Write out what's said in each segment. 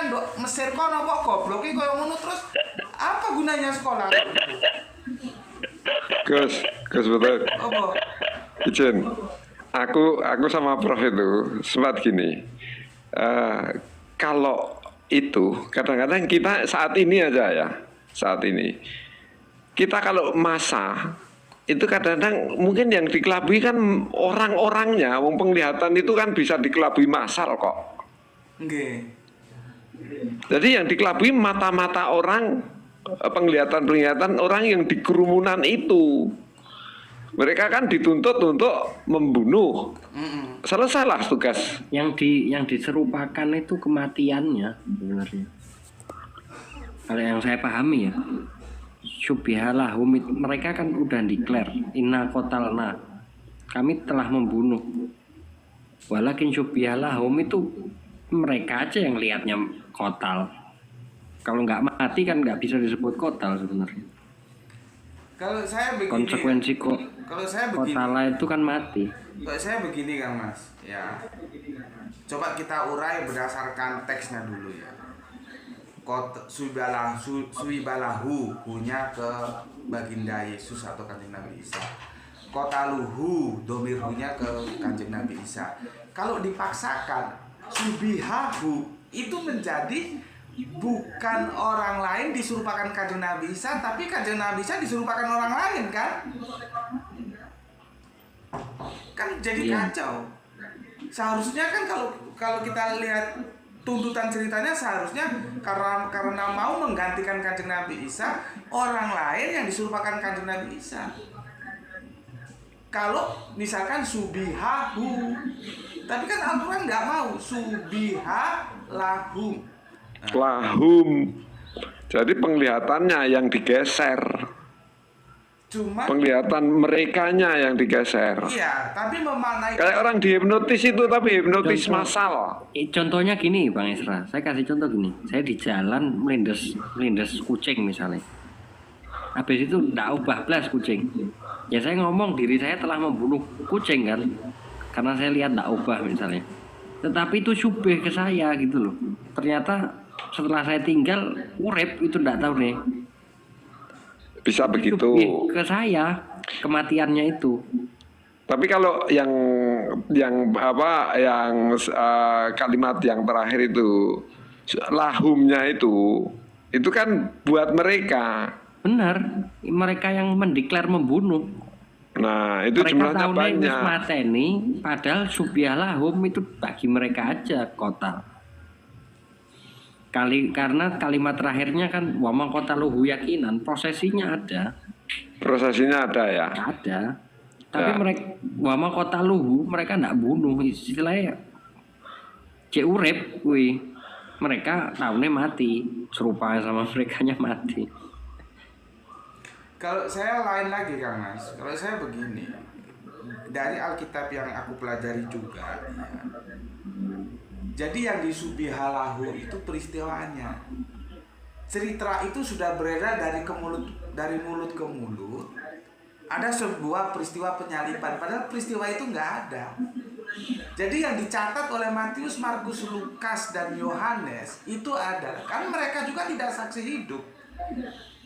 kan Mesir kono kok goblok iki koyo ngono terus apa gunanya sekolah? Gus betul. Apa? Izin, aku sama Prof itu sempat gini. Kalau itu kadang-kadang kita saat ini aja ya, saat ini kita kalau masa itu kadang-kadang mungkin yang dikelabui kan orang-orangnya, wong penglihatan itu kan bisa dikelabui massal kok. Nggih. Jadi yang dikelabui mata-mata orang, penglihatan orang yang di kerumunan itu. Mereka kan dituntut untuk membunuh. Selesailah tugas. Yang diserupakan itu kematiannya sebenarnya. Kalau yang saya pahami ya, syubihalahum mereka kan udah declare inna qatalna, kami telah membunuh. Walakin syubihalahum itu mereka aja yang lihatnya kotal. Kalau nggak mati kan nggak bisa disebut kotal sebenarnya. Kalau saya begini, konsekuensi kalau saya begini, kotala itu kan mati. Kalau saya begini Kang Mas, ya. Coba kita urai berdasarkan teksnya dulu ya. Suibalahu punya ke baginda Yesus atau Kanjeng Nabi Isa. Kotaluhu domirhunya ke Kanjeng Nabi Isa. Kalau dipaksakan subihahu itu menjadi bukan orang lain disuruhkan Kanjeng Nabi Isa, tapi Kanjeng Nabi Isa disuruhkan orang lain kan? Kan jadi kacau. Seharusnya kan kalau kita lihat tuntutan ceritanya seharusnya karena mau menggantikan Kanjeng Nabi Isa, orang lain yang disuruhkan Kanjeng Nabi Isa. Kalau misalkan subihahu, tapi kan Al-Quran nggak mau subihalahum. Lahum. Jadi penglihatannya yang digeser. Cuma penglihatan merekanya yang digeser. Iya, tapi memaknai kayak orang dihipnotis itu, tapi hipnotis massal. Contohnya gini Bang Isra, saya kasih contoh gini. Saya di jalan melindas kucing misalnya. Habis itu nggak ubah belas kucing. Ya saya ngomong diri saya telah membunuh kucing kan, karena saya lihat nggak ubah misalnya. Tetapi itu syubih ke saya gitu loh. Ternyata setelah saya tinggal urip itu nggak tahu nih. Bisa begitu. Ke saya kematiannya itu. Tapi kalau yang kalimat yang terakhir itu lahumnya itu kan buat mereka. Benar, mereka yang mendeklar membunuh. Nah, itu mereka jumlahnya banyak. Mateni, padahal subihalahum itu bagi mereka aja kota. Karena kalimat terakhirnya kan wama kotaluhu yakinan, prosesinya ada. Prosesinya ada ya. Ada. Tapi mereka wama kotaluhu mereka enggak bunuh, istilahnya cek urip kuwi. Mereka tahunnya mati, serupa sama merekanya mati. Kalau saya lain lagi Kang Mas. Kalau saya begini, dari Alkitab yang aku pelajari juga ya. Jadi yang disubihalahu itu peristiwanya. Cerita itu sudah beredar dari mulut ke mulut. Ada sebuah peristiwa penyaliban, padahal peristiwa itu nggak ada. Jadi yang dicatat oleh Matius, Markus, Lukas, dan Yohanes itu ada. Kan mereka juga tidak saksi hidup.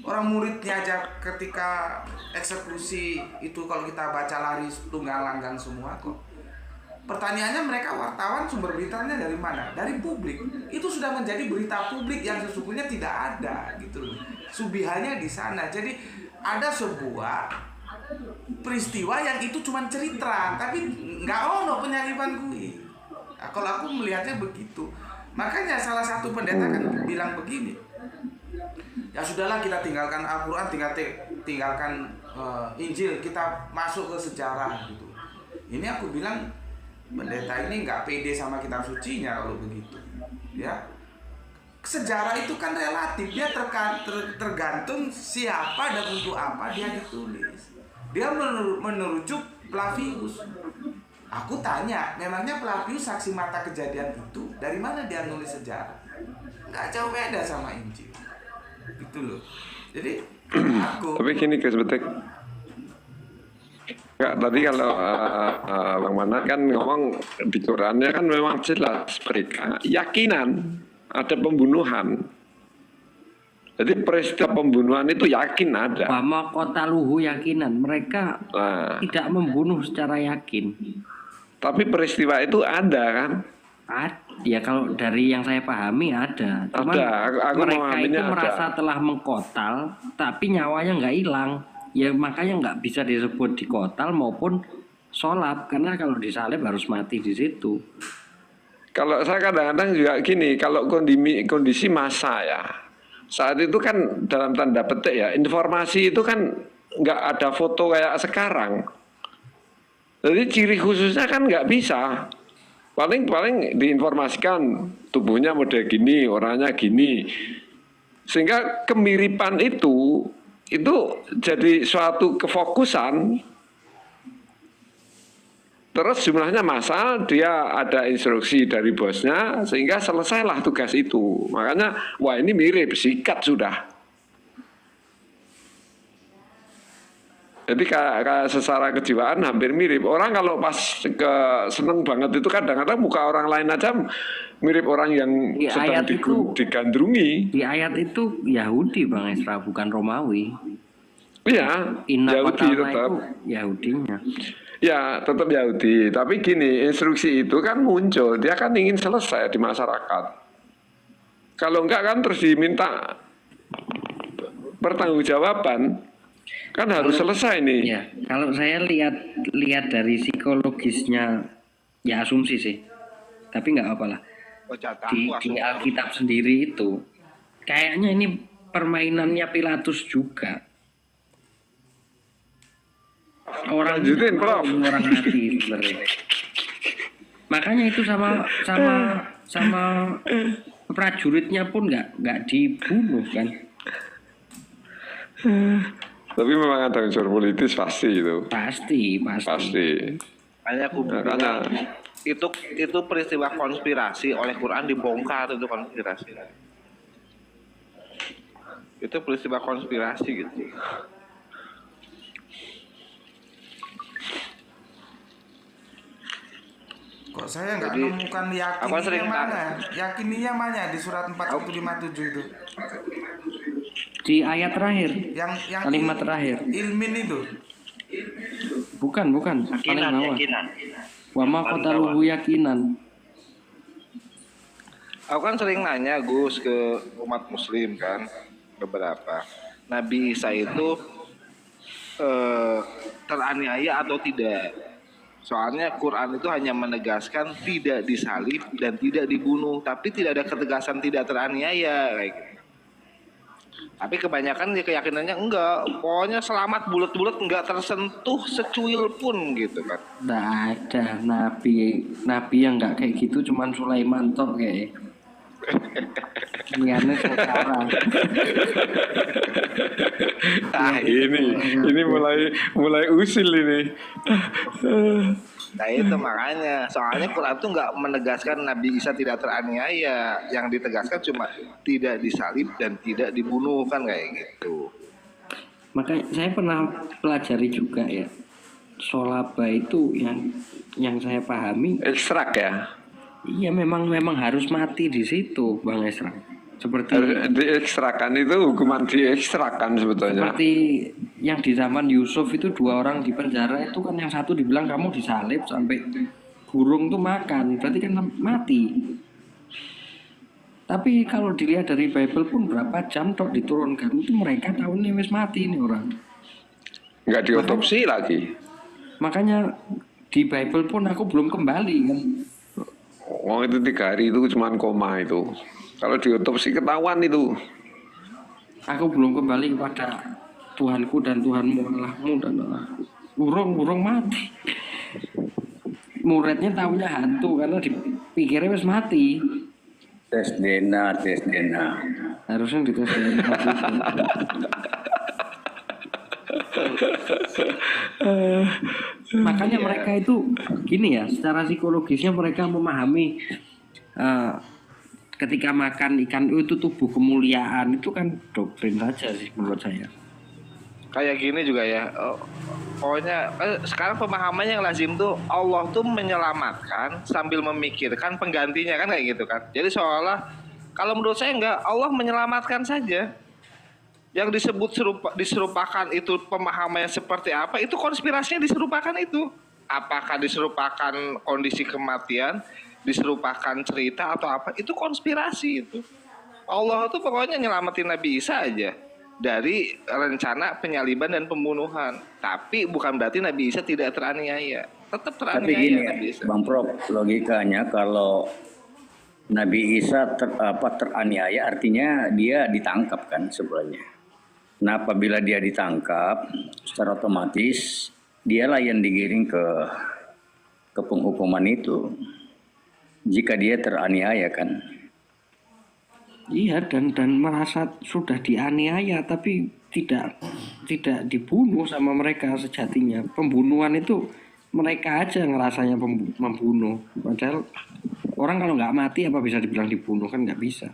Orang muridnya aja ketika eksekusi itu kalau kita baca lari tunggang langgang semua kok. Pertanyaannya mereka wartawan sumber beritanya dari mana? Dari publik. Itu sudah menjadi berita publik yang sesungguhnya tidak ada gitu loh. Subihannya di sana. Jadi ada sebuah peristiwa yang itu cuma cerita, tapi nggak ono penyaliban kui. Nah, kalau aku melihatnya begitu. Makanya salah satu pendeta kan bilang begini. Ya sudahlah, kita tinggalkan Al-Quran, tinggalkan Injil, kita masuk ke sejarah gitu. Ini aku bilang pendeta ini nggak pede sama kitab sucinya kalau begitu. Ya, sejarah itu kan relatif, dia tergantung siapa dan untuk apa dia ditulis. Dia menerujuk Flavius. Aku tanya, memangnya Flavius saksi mata kejadian itu dari mana dia nulis sejarah? Nggak jauh beda sama Injil. Gitu loh. Jadi aku tapi gini guys, betek. Enggak, tadi kalau Bang Mana kan ngomong di Qurannya kan memang jelas mereka yakinan. ada pembunuhan. Jadi peristiwa pembunuhan itu yakin ada. Wama qataluhu yakinan, mereka Nah, tidak membunuh secara yakin. tapi peristiwa itu ada kan? Ya kalau dari yang saya pahami ada. Cuman Ada, aku mereka memahaminya itu ada. merasa telah mengkotal, tapi nyawanya nggak hilang. Ya makanya nggak bisa disebut dikotal maupun sholat, karena kalau disalib harus mati di situ. Kalau saya kadang-kadang juga gini, kalau kondisi masa ya, saat itu kan dalam tanda petik ya, informasi itu kan nggak ada foto kayak sekarang. Jadi ciri khususnya kan nggak bisa. Paling diinformasikan tubuhnya model gini, orangnya gini. Sehingga kemiripan itu jadi suatu kefokusan. Terus jumlahnya massal, dia ada instruksi dari bosnya, sehingga selesailah tugas itu. Makanya, wah ini mirip, sikat sudah. Jadi kayak secara kejiwaan hampir mirip. Orang kalau pas seneng banget itu kadang-kadang muka orang lain aja mirip orang yang Di sedang ayat itu- digandrungi. Di ayat itu Yahudi Bang Esra, bukan Romawi. Iya, Inna Yahudi qatalna tetap. itu Yahudinya. Ya, tetap Yahudi. Tapi gini, instruksi itu kan muncul. Dia kan ingin selesai di masyarakat. Kalau enggak kan terus diminta pertanggungjawaban. Kan harus selesai nih. Ya, kalau saya lihat dari psikologisnya, ya asumsi sih. Tapi nggak apa-apa lah. Di Alkitab sendiri itu, kayaknya ini permainannya Pilatus juga. Lanjutin, Prof. Orang mati sebenarnya. Makanya itu sama prajuritnya pun nggak dibunuh kan. Tapi memang ada unsur politis pasti itu. Pasti. Makanya aku Makanya bilang itu peristiwa konspirasi oleh Quran dibongkar, itu konspirasi. Itu peristiwa konspirasi gitu. Kok saya nggak Jadi, menemukan aku sering yakininya mana? Yakininya mana di surat 4157 itu? Di ayat terakhir, Yang kalimat terakhir. ilmin itu. Bukan. Paling bawah. Yakinan. Wa ma qataluhu yakinan. Aku kan sering nanya Gus ke umat muslim kan, beberapa. Nabi Isa itu teraniaya atau tidak? Soalnya Quran itu hanya menegaskan tidak disalib dan tidak dibunuh, tapi tidak ada ketegasan tidak teraniaya kayak gitu. Tapi kebanyakan keyakinannya enggak, pokoknya selamat bulat-bulat enggak tersentuh secuil pun gitu kan. Nggak ada nabi yang nggak kayak gitu, cuman Sulaiman toh kayak. Liane sekarang. ini mulai usil ini. Nah itu makanya, soalnya Quran itu nggak menegaskan Nabi Isa tidak teraniaya, yang ditegaskan cuma tidak disalib dan tidak dibunuh kan kayak gitu. Makanya saya pernah pelajari juga ya. Sholaba itu yang saya pahami, Ekstrak ya. iya memang harus mati di situ, Bang Esra. Seperti Diekstrakan itu hukuman diekstrakan sebetulnya. seperti yang di zaman Yusuf itu 2 orang di penjara itu kan, yang satu dibilang kamu disalib sampai burung tuh makan, berarti kan mati. Tapi kalau dilihat dari Bible pun berapa jam tok diturunkan, itu mereka tahu nih wis mati nih orang. Nggak diotopsi lagi. Makanya di Bible pun aku belum kembali kan. Oh itu 3 hari itu cuma koma itu. Kalau diotopsi ketahuan itu. Aku belum kembali kepada Tuhanku dan Tuhanmu, Allahmu dan Allahku. Urung mati. Muridnya tahunya hantu karena dipikirnya wis mati. Tes DNA. Harusnya dites DNA. Makanya mereka itu gini ya, secara psikologisnya mereka memahami ketika makan ikan itu tubuh kemuliaan, itu kan doktrin saja sih menurut saya. Kayak gini juga ya, pokoknya sekarang pemahamannya yang lazim tuh Allah tuh menyelamatkan sambil memikirkan penggantinya kan kayak gitu kan. Jadi seolah Kalau menurut saya enggak, Allah menyelamatkan saja. Yang disebut diserupakan itu pemahamannya seperti apa, itu konspirasinya diserupakan itu. Apakah diserupakan kondisi kematian, diserupakan cerita atau apa, itu konspirasi itu. Allah tuh pokoknya nyelamatin Nabi Isa aja dari rencana penyaliban dan pembunuhan. Tapi bukan berarti Nabi Isa tidak teraniaya. Tetap Tapi teraniaya gini, Nabi Isa. Bang Prof, logikanya kalau Nabi Isa teraniaya artinya dia ditangkap kan sebenarnya. Nah, apabila dia ditangkap, secara otomatis dialah yang digiring ke penghukuman itu. Jika dia teraniaya kan. Iya, dan merasa sudah dianiaya tapi tidak dibunuh sama mereka sejatinya. Pembunuhan itu mereka aja ngerasanya membunuh. Padahal orang kalau nggak mati apa bisa dibilang dibunuh, kan nggak bisa.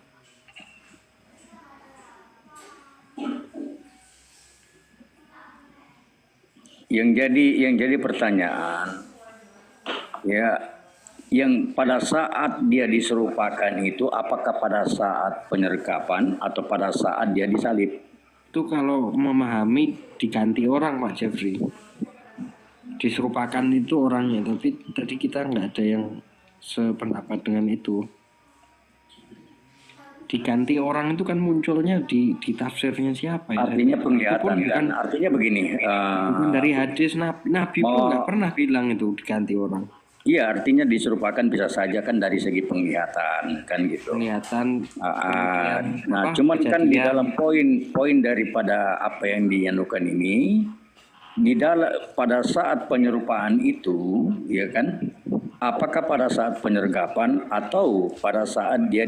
Yang jadi pertanyaan, ya, yang pada saat dia diserupakan itu, apakah pada saat penyergapan atau pada saat dia disalib? Itu kalau memahami diganti orang, Pak Jeffrey. Diserupakan itu orangnya, tapi tadi kita nggak ada yang sependapat dengan itu. Diganti orang itu kan munculnya di tafsirnya siapa ya? Artinya penglihatan kan. Artinya begini. Bukan dari hadis Nabi pun nggak pernah bilang itu diganti orang. Iya, artinya diserupakan bisa saja kan dari segi penglihatan kan gitu. Penglihatan. Nah, cuman kan di dalam poin daripada apa yang dianukan ini, di dalam pada saat penyerupaan itu, ya kan, apakah pada saat penyergapan atau pada saat dia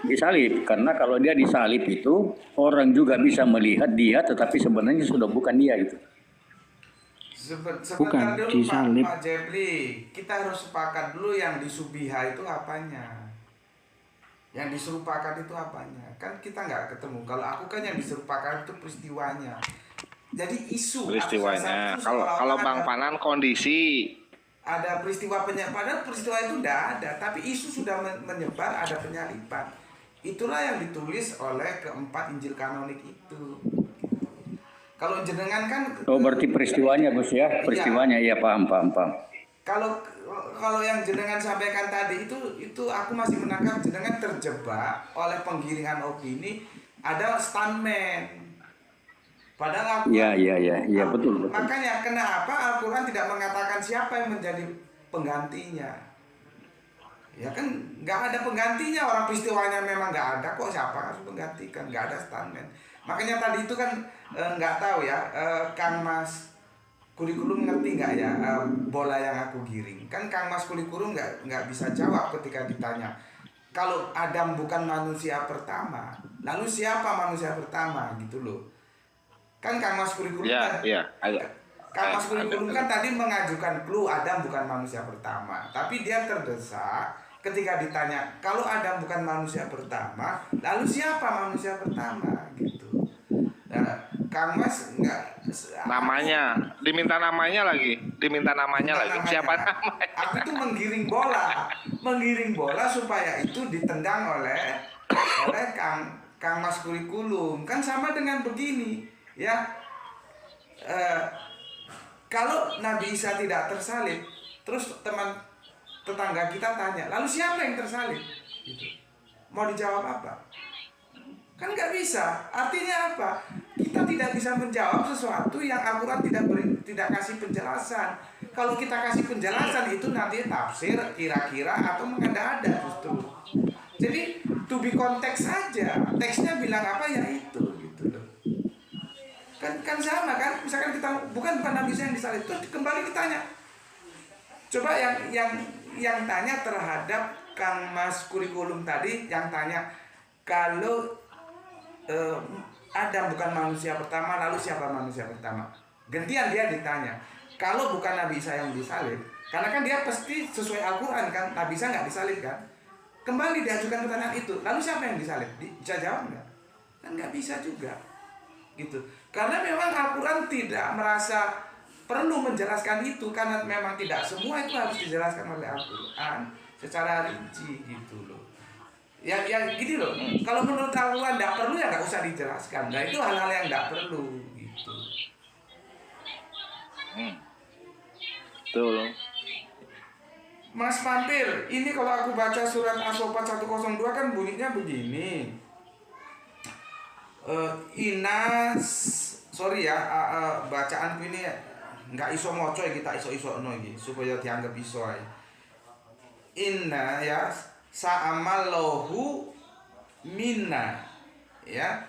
disalib? Karena kalau dia disalib itu orang juga bisa melihat dia, tetapi sebenarnya sudah bukan dia itu. Bukan dulu disalib. Pak Jebli, kita harus sepakat dulu yang disubiha itu apanya, yang diserupakan itu apanya. Kan kita nggak ketemu. Kalau aku kan yang diserupakan itu peristiwanya. Jadi isu Peristiwanya. Kalau Bang Panan kondisi. Ada peristiwa padahal peristiwa itu tidak ada, tapi isu sudah menyebar ada penyaliban. Itulah yang ditulis oleh keempat Injil kanonik itu. Kalau jenengan kan berarti peristiwanya Gus ya, peristiwanya ya, paham. Kalau yang jenengan sampaikan tadi itu aku masih menangkap jenengan terjebak oleh penggiringan opini, ada stuntman. Padahal Iya, betul. Makanya kenapa Al-Quran tidak mengatakan siapa yang menjadi penggantinya? Ya kan nggak ada penggantinya, orang peristiwanya memang nggak ada, kok siapa harus menggantikan? Nggak ada stuntman. Makanya tadi itu kan nggak tahu ya, Kang Mas Kurikulum ngerti nggak ya bola yang aku giring? Kan Kang Mas Kurikulum nggak bisa jawab ketika ditanya. Kalau Adam bukan manusia pertama, lalu siapa manusia pertama gitu loh? Kan Kang Mas Kurikulum Kang Mas Kurikulum kan tadi mengajukan clue Adam bukan manusia pertama, tapi dia terdesak ketika ditanya kalau Adam bukan manusia pertama, lalu siapa manusia pertama gitu. Nah, Kang Mas nggak Namanya, diminta namanya lagi. Siapa namanya? Aku tuh menggiring bola supaya itu ditendang oleh Kang Mas Kurikulum. Kan sama dengan begini, ya. Kalau Nabi Isa tidak tersalib, terus tetangga kita tanya, lalu siapa yang tersalib? Gitu. Mau dijawab apa? Kan nggak bisa. Artinya apa? Kita tidak bisa menjawab sesuatu yang Al-Quran tidak kasih penjelasan. Kalau kita kasih penjelasan itu nanti tafsir kira-kira atau mengada-ada justru. Jadi to be konteks saja. Teksnya bilang apa ya itu gitu loh. Kan sama kan? Misalkan kita bukan Nabi Isa yang disalib, terus kembali ditanya. Coba yang tanya terhadap Kang Mas Kurikulum tadi, yang tanya kalau Adam bukan manusia pertama, lalu siapa manusia pertama? Gantian dia ditanya. Kalau bukan Nabi Isa yang disalib, karena kan dia pasti sesuai Al-Quran kan, Nabi Isa nggak disalib kan? Kembali diajukan pertanyaan itu, lalu siapa yang disalib? Bisa jawab nggak? Kan nggak bisa juga, gitu. Karena memang Al-Quran tidak merasa perlu menjelaskan itu, karena memang tidak semua itu harus dijelaskan oleh Al-Quran secara rinci gitu loh. yang gini loh. Kalau menurut Al-Quran nggak perlu ya nggak usah dijelaskan. Nah itu hal-hal yang nggak perlu gitu. Betul. Mas Mampir, ini kalau aku baca surat As-Saffat 102 kan bunyinya begini. Sorry ya, bacaanku ini nggak iso moco ya, kita iso no iki supaya dianggap iso ae. Inna ya sa'amallahu minna ya.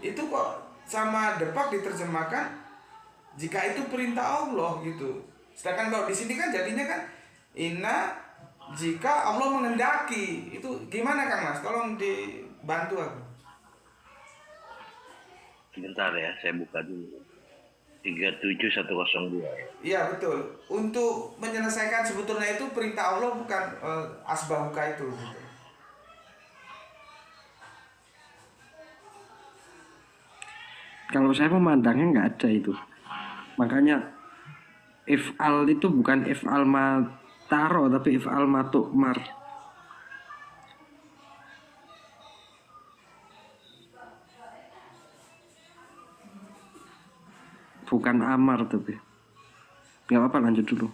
Itu kok sama Depak diterjemahkan jika itu perintah Allah gitu. Sedangkan kalau di sini kan jadinya kan inna jika Allah menghendaki. Itu gimana Kang Mas? Tolong dibantu aku. Sebentar ya, saya buka dulu. 37102. Iya betul. Untuk menyelesaikan sebetulnya itu perintah Allah bukan asbahuka itu. Gitu. Kalau saya memandangnya nggak ada itu. Makanya if'al itu bukan if'al mataro tapi if'al matukmar. Bukan amar tapi. Nggak apa-apa, lanjut dulu.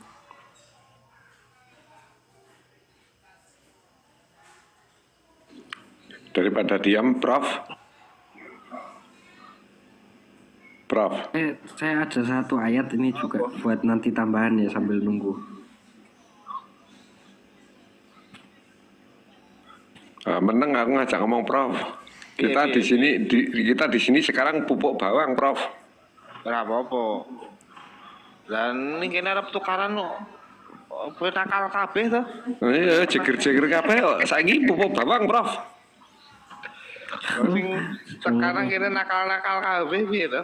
Daripada diam, Prof. Saya ada satu ayat ini juga buat nanti tambahan ya sambil nunggu. Meneng aku ngajak ngomong, Prof. Kita di sini sekarang pupuk bawang, Prof. Ora apa-apa. Dan ini kena arep tukaran kok. Nakal kabeh to. Iya, jeger-jeger kabeh kok. Saiki pupuk bawang, Prof. Sing sekarang kena nakal-nakal kabeh piye to?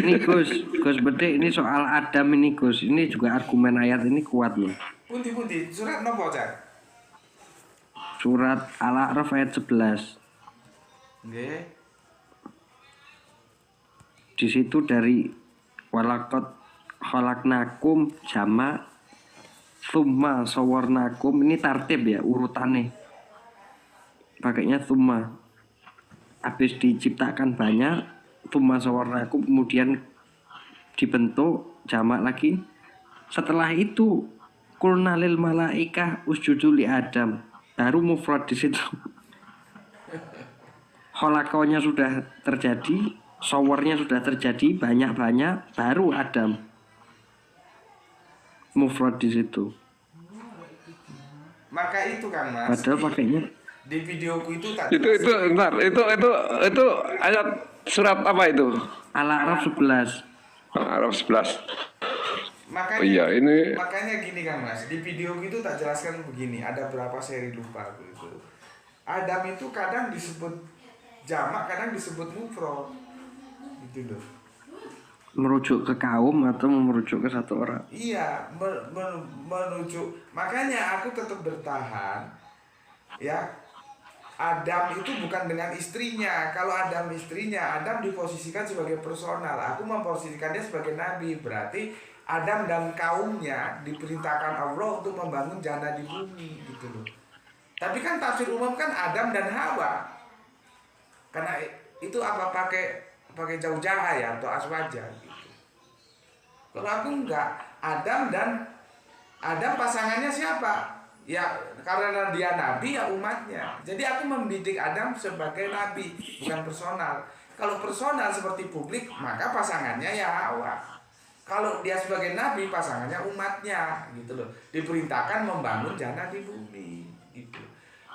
Ini Gus Bede, ini soal Adam ini Gus. Ini juga argumen ayat ini kuat nih. Pundi surat nopo Cak? Surat Al-A'raf ayat 11. Nggih. Di situ dari walakot khalaqnakum jama thumma sawarnakum, ini tartib ya urutannya. Pakainya thumma. Habis diciptakan banyak, thumma sawarnakum, kemudian dibentuk jamak lagi. Setelah itu qulna lil malaikah usjudu li Adam. Baru mufrad di situ. Khalaqonya sudah terjadi, showernya sudah terjadi banyak-banyak, baru Adam. Mufrad di situ. Maka itu Kang Mas. Padahal pakainya Di videoku itu tak. Itu bentar, itu ayat surat apa itu? Al-A'raf 11. Arab 11. Makanya, Oh iya, ini makanya gini Kang Mas, di video itu tak jelaskan begini, ada berapa seri lupa aku itu. Adam itu kadang disebut jamak, kadang disebut mufrad. Gitu loh. Merujuk ke kaum atau merujuk ke satu orang? Iya, menuju. Makanya aku tetap bertahan. Ya, Adam itu bukan dengan istrinya. Kalau Adam istrinya, Adam diposisikan sebagai personal. Aku memposisikan dia sebagai nabi. Berarti Adam dan kaumnya diperintahkan Allah untuk membangun jannah di bumi, gitu loh. Tapi kan tafsir umum kan Adam dan Hawa. Karena itu apa pakai jauh ya atau aswaja gitu. Kalau aku enggak, Adam pasangannya siapa? Ya karena dia nabi ya umatnya. Jadi aku membidik Adam sebagai nabi, bukan personal. Kalau personal seperti publik, maka pasangannya ya Hawa. Kalau dia sebagai nabi, pasangannya umatnya, gitu loh. Diperintahkan membangun jannah di bumi, gitu.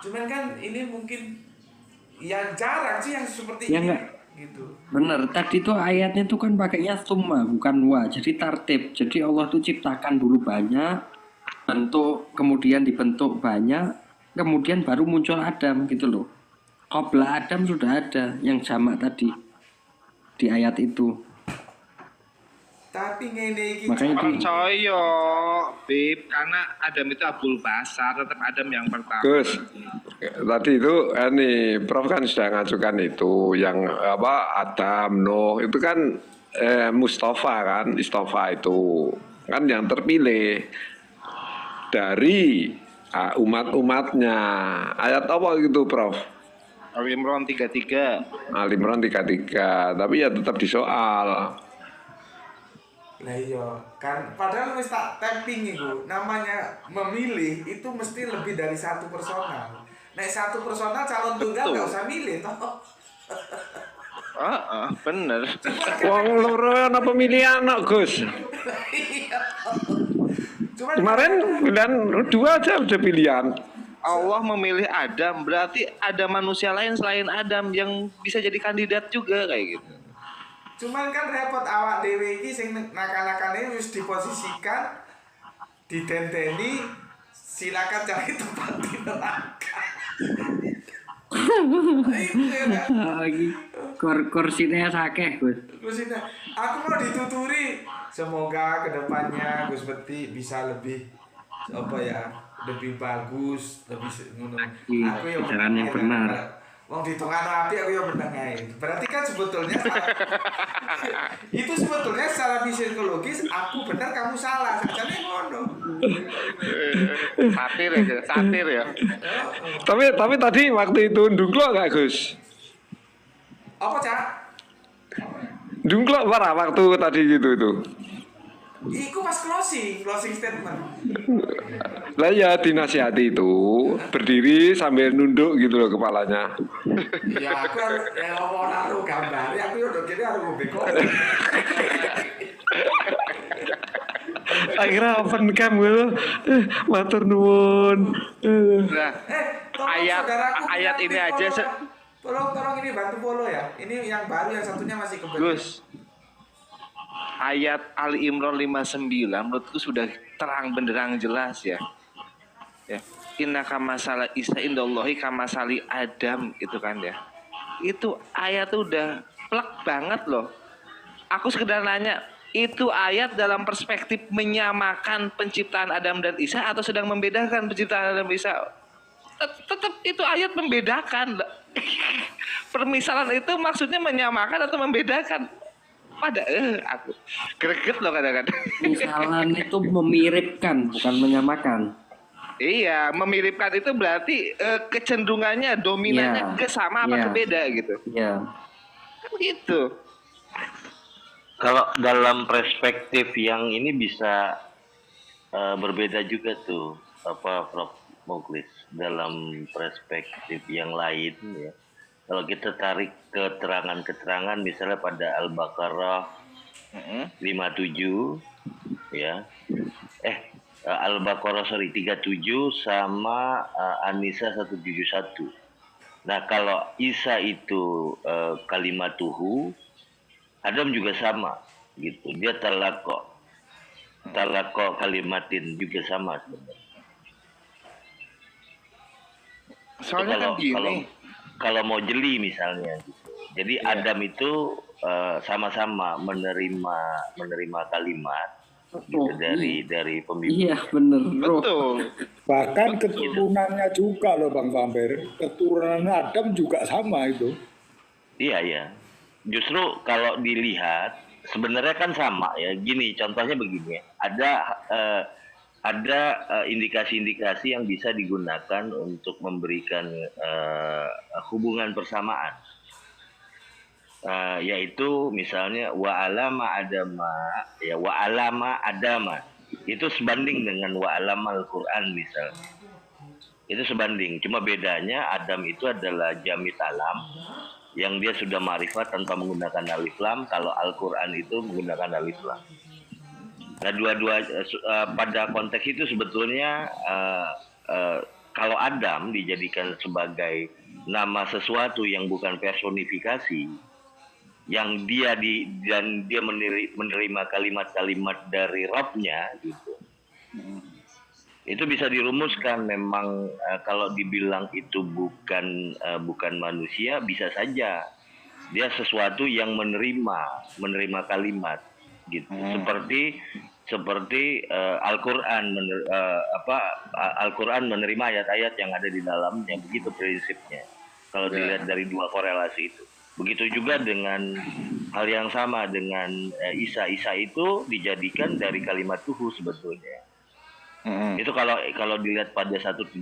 Cuman kan ini mungkin yang jarang sih yang seperti Ya ini, enggak. gitu. Bener, tadi tuh ayatnya tuh kan pakainya summa bukan wa, jadi tartib. Jadi Allah tuh ciptakan dulu banyak, bentuk, kemudian dibentuk banyak, kemudian baru muncul Adam gitu loh. Qabla Adam sudah ada yang jamak tadi di ayat itu. Tapi ngene iki Makanya itu Percaya, Bib, karena Adam itu abul basar, tetap Adam yang pertama. Gus, tadi itu ini Prof kan sudah ngajukan itu yang apa Adam, Nuh itu kan Mustafa itu kan yang terpilih dari umat-umatnya. Ayat apa gitu, Prof? Al-Imran 33. Al-Imran 33, tapi ya tetap disoal. Lah iya, kan padahal wis tak tapping itu. Namanya memilih itu mesti lebih dari satu personal. Nek satu personal calon tunggal nggak usah milih toh. Bener. Wong loro ana pemilihan anak, Gus. Iya. Cuman Kemarin pilihan 2 aja udah pilihan. Allah memilih Adam, berarti ada manusia lain selain Adam yang bisa jadi kandidat juga kayak gitu. Cuman kan repot awak dhewe iki sing nakal-nakale wis diposisikan didenteni, silakan cari tempat di neraka. Itu ya kan? Lagi kursinya sakeh, Gus. Terus ini, aku mau dituturi. Semoga kedepannya Gus Beti bisa lebih apa ya, lebih bagus, lebih ngono. Aku yang Jalan yang benar. Wong ditungano api aku yang menang ae. Berarti kan sebetulnya itu sebetulnya secara psikologis aku benar kamu salah. Sajane ngono. Satir ya. Tapi tadi waktu itu ndungklok gak, Gus? Apa, Cak? Ndungklok parah waktu tadi gitu itu. Iku pas closing statement. Lah ya dinasihati itu berdiri sambil nunduk gitu loh kepalanya. Ya aku harus ya ngomong naruh gambar, ya aku udah gini harus ngombe kok. Akhirnya open cam gitu. Matur nuwun. Nah, Tolong Ayat- saudaraku ayat bilang ini di aja follow. Tolong ini bantu follow ya. Ini yang baru, yang satunya masih kebeli. Gus, ayat Ali Imran 59 menurutku sudah terang benderang jelas ya. Ya, inna kamasala Isa indallahi kamasali Adam gitu kan ya. Itu ayat tuh udah plek banget loh. Aku sekedar nanya, itu ayat dalam perspektif menyamakan penciptaan Adam dan Isa atau sedang membedakan penciptaan Adam dan Isa? Tetap itu ayat membedakan. Permisalan itu maksudnya menyamakan atau membedakan? Aku greget loh kadang-kadang. Misalan itu memiripkan, bukan menyamakan. Iya, memiripkan itu berarti kecenderungannya dominannya Iya. ke sama apa Iya. ke beda gitu. Iya. Kan gitu. Kalau dalam perspektif yang ini bisa berbeda juga tuh, apa Prof Muklis, dalam perspektif yang lain ya. Kalau kita tarik keterangan-keterangan misalnya pada Al-Baqarah 57 ya. Al-Baqarah 37 sama An-Nisa 171. Nah, kalau Isa itu kalimatuhu, Adam juga sama gitu. Dia talaqo kalimatin juga sama sebenarnya. Soalnya kan gini. Kalau mau jeli misalnya gitu. Jadi Iya. Adam itu sama-sama menerima kalimat gitu, dari pemimpin. Iya, bener, Bro. Betul. Bahkan keturunannya juga loh Bang Vampir. Keturunan Adam juga sama itu. Iya. Justru kalau dilihat sebenarnya kan sama ya. Gini, contohnya begini. Ada indikasi-indikasi yang bisa digunakan untuk memberikan hubungan persamaan. Yaitu misalnya wa alama adama itu sebanding dengan wa alamal Quran misalnya. Itu sebanding, cuma bedanya Adam itu adalah jamit alam yang dia sudah ma'rifat tanpa menggunakan alif lam, kalau Al-Quran itu menggunakan alif lam. Nah, dua-dua pada konteks itu sebetulnya kalau Adam dijadikan sebagai nama sesuatu yang bukan personifikasi, yang dia menerima kalimat-kalimat dari Rabb-nya gitu. Itu bisa dirumuskan memang kalau dibilang itu bukan manusia, bisa saja dia sesuatu yang menerima kalimat gitu. Seperti Al-Qur'an Al-Qur'an menerima ayat-ayat yang ada di dalamnya, begitu prinsipnya. Kalau dilihat dari dua korelasi itu. Begitu juga dengan hal yang sama dengan Isa. Isa itu dijadikan dari kalimat tuhu sebetulnya. Itu kalau dilihat pada 171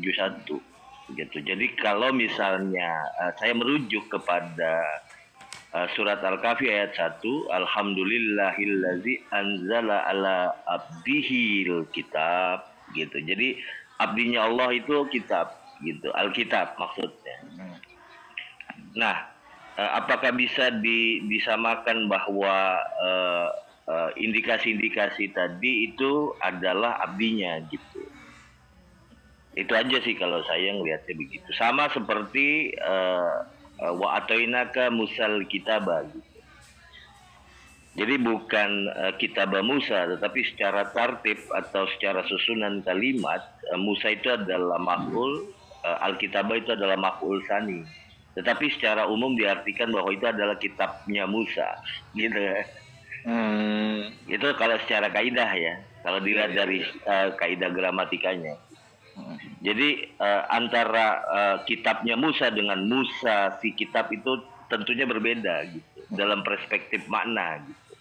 gitu. Jadi kalau misalnya saya merujuk kepada surat Al-Kahfi ayat 1, alhamdulillahillazi anzala ala abdihil kitab gitu. Jadi abdinya Allah itu kitab gitu, Alkitab maksudnya. Nah, apakah bisa disamakan bahwa indikasi-indikasi tadi itu adalah abdinya gitu? Itu aja sih kalau saya ngelihatnya begitu. Sama seperti wa atainaka musal kitaba gitu. Jadi bukan kitabah Musa, tetapi secara tartib atau secara susunan kalimat, Musa itu adalah maf'ul, Alkitabah itu adalah maf'ul tsani. Tetapi secara umum diartikan bahwa itu adalah kitabnya Musa, gitu. Itu kalau secara kaidah ya, kalau dilihat dari kaidah gramatikanya. Jadi antara kitabnya Musa dengan Musa si kitab itu tentunya berbeda gitu dalam perspektif makna gitu.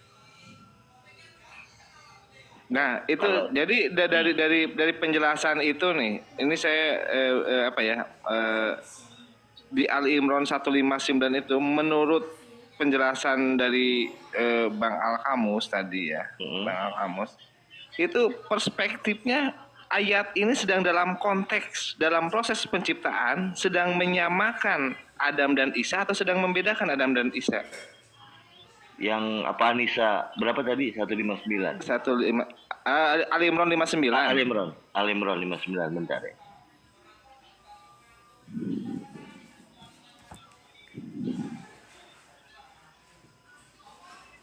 Nah, itu jadi dari penjelasan itu nih, ini saya di Ali Imran 159 itu menurut penjelasan dari Bang Al-Kamus tadi ya, Bang Al-Kamus, itu perspektifnya ayat ini sedang dalam konteks, dalam proses penciptaan, sedang menyamakan Adam dan Isa atau sedang membedakan Adam dan Isa? Yang apa Nisa berapa tadi? 159. Ali Imran 59. Ali Imran 59 bentar ya.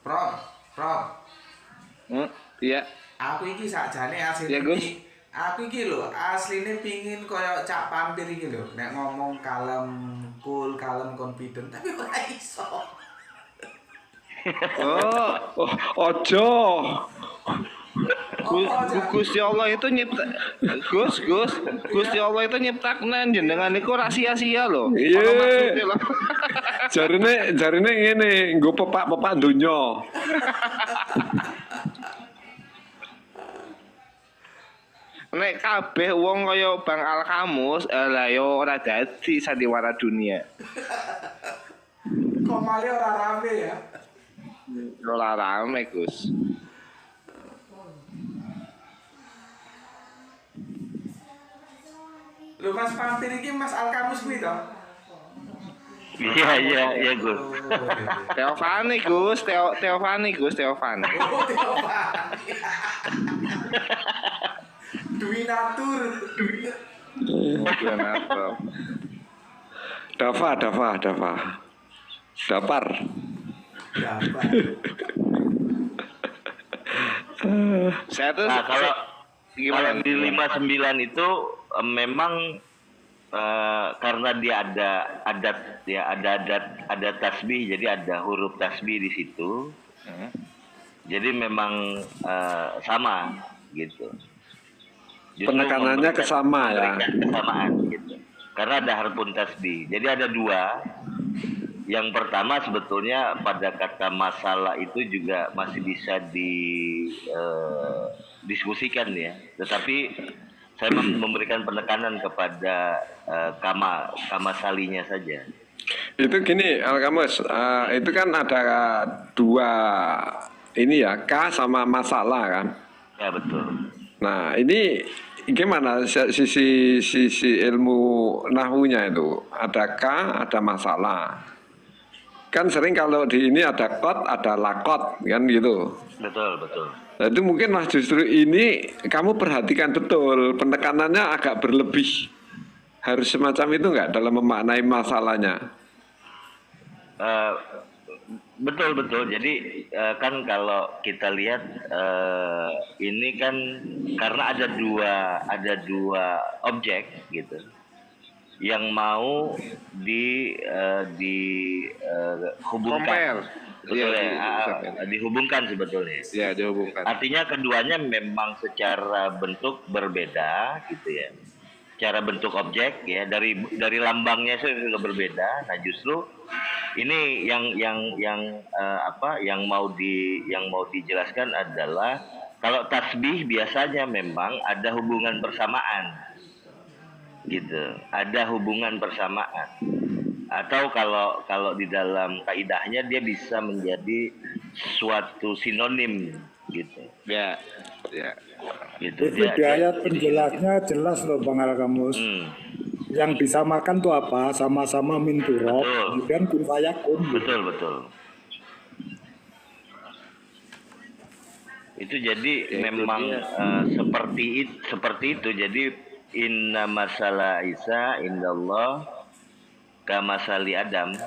Prof. Iya. Aku iki sakjane asline Ya, Gus. aku iki lho asline pingin koyo Cak Pampir iki lho nek ngomong kalem, cool, kalem, confident tapi ora iso. Ojo. Gusti Allah itu nyipta Gusti Allah itu nyiptakna jenengan niku rahasia lho. Iya. Ono maksude lho. Jarine ngene, nggo pepak-pepak donya. Nek kabeh wong kaya Bang Al-Kamus, lah yo ora dadi sandiwara dunia. Komale ora rame ya. Ora rame, Gus. Lho Mas Pampir iki Mas Al-Kamus kuwi to? Iya Gus. Teofani, Gus. Teofani. Oh, Dwi Natur. Dafar. Saya tuh Kalau gimana di 59 itu memang karena dia ada adat ya, ada tasbih, jadi ada huruf tasbih di situ. Jadi memang sama gitu. Justru Penekanannya ke sama ya. Kesamaan gitu. Karena ada harfun tasbih. Jadi ada dua. Yang pertama sebetulnya pada kata masalah itu juga masih bisa diskusikan ya. Tetapi saya memberikan penekanan kepada kama salinya saja. Itu gini, Al-Kamus, itu kan ada dua ini ya, K sama masalah kan. Ya betul. Nah, ini gimana sisi ilmu nahwunya itu? Ada K, ada masalah. Kan sering kalau di ini ada kot, ada lakot, kan gitu. Betul. Nah, itu mungkin lah justru ini kamu perhatikan betul, penekanannya agak berlebih. Harus semacam itu enggak dalam memaknai masalahnya? Betul. Jadi kan kalau kita lihat ini kan karena ada dua objek gitu yang mau dihubungkan. Betul ya, dihubungkan sebetulnya. Ya, dihubungkan. Artinya keduanya memang secara bentuk berbeda gitu ya. Secara bentuk objek ya, dari lambangnya sudah berbeda. Nah, justru ini yang mau dijelaskan adalah Kalau tasbih biasanya memang ada hubungan persamaan, gitu. Ada hubungan persamaan. Atau kalau di dalam kaidahnya dia bisa menjadi suatu sinonim, gitu. Ya, ya. Gitu. Itu di ayat penjelasnya jelas loh Bang Alkamus. Yang disamakan tuh apa? Sama-sama min turab, Betul. kemudian kun fayakun. Betul, betul. Itu jadi memang seperti itu. Jadi inna masalah Isa indallah kamasali Adam.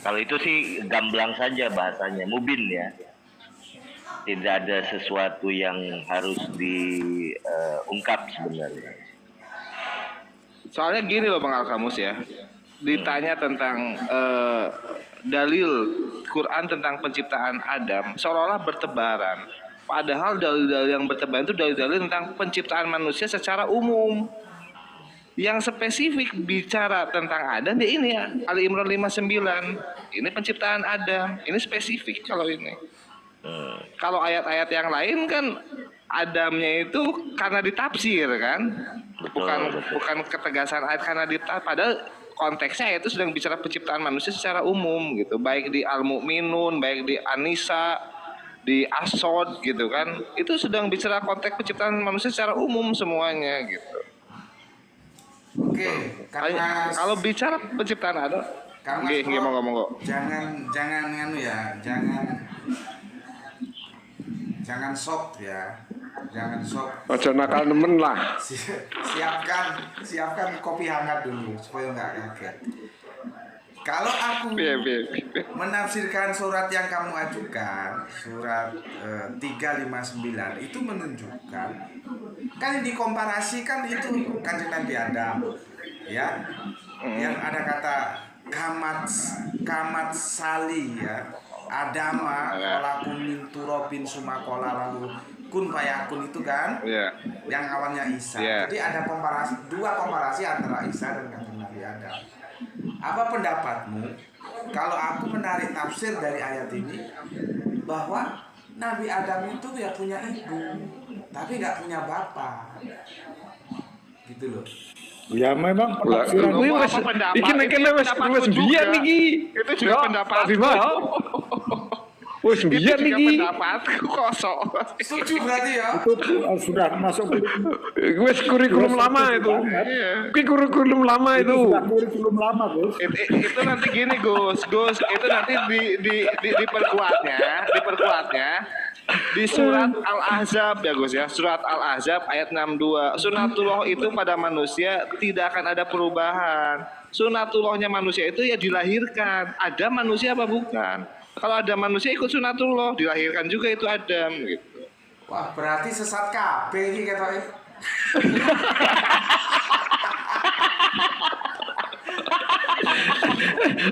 Kalau itu sih gamblang saja bahasanya, mubin ya. Tidak ada sesuatu yang harus diungkap sebenarnya. Soalnya gini loh Bang Alkamus ya, ditanya tentang dalil Quran tentang penciptaan Adam, seolah-olah bertebaran. Padahal dalil-dalil yang bertebaran itu dalil-dalil tentang penciptaan manusia secara umum. Yang spesifik bicara tentang Adam ya ini ya, Ali Imran 59. Ini penciptaan Adam, ini spesifik kalau ini. Kalau ayat-ayat yang lain kan Adamnya itu karena ditafsir kan, bukan ketegasan ayat karena ditafsir. Padahal konteksnya itu sedang bicara penciptaan manusia secara umum gitu, baik di Al-Mu'minun, baik di An-Nisa, di As-Sod gitu kan, itu sedang bicara konteks penciptaan manusia secara umum semuanya gitu. Oke, karena Kalau bicara penciptaan Adam, Kang Mas Bro, ngomong kok. jangan nganu ya, jangan sok ya, jangan sok. Ojo nakal nemen lah. Siapkan kopi hangat dulu supaya nggak kaget. Kalau aku menafsirkan surat yang kamu ajukan, surat 359 itu menunjukkan kan dikomparasikan itu Kanjeng Nabi Adam, ya, yang ada kata kamat sali ya, Adama kolakum min turobin sumakola lalu kun fayakun itu kan, yang awalnya Isa. Jadi ada dua komparasi antara Isa dan Kanjeng Nabi Adam. Apa pendapatmu kalau aku menarik tafsir dari ayat ini bahwa Nabi Adam itu ya punya ibu tapi nggak punya bapak, gitu loh. Ya memang penafsiran Kuwi wis iki nek wis biyen iki. Itu juga pendapat. Wis biyen iki. Pendapatku kosong. Setuju berarti ya? itu sudah masuk Wis kurikulum lama itu. Kuwi kurikulum lama itu. sudah kurikulum lama, Gus. Itu nanti gini Gus, itu nanti diperkuatnya di surat Al-Ahzab ya Gus ya, surat Al-Ahzab ayat 62. Sunatullah itu pada manusia tidak akan ada perubahan. Sunatullahnya manusia itu ya dilahirkan. Ada manusia apa bukan? Kalau ada manusia ikut sunatullah, dilahirkan juga itu Adam gitu. Wah, berarti sesat kabeh iki ketoke.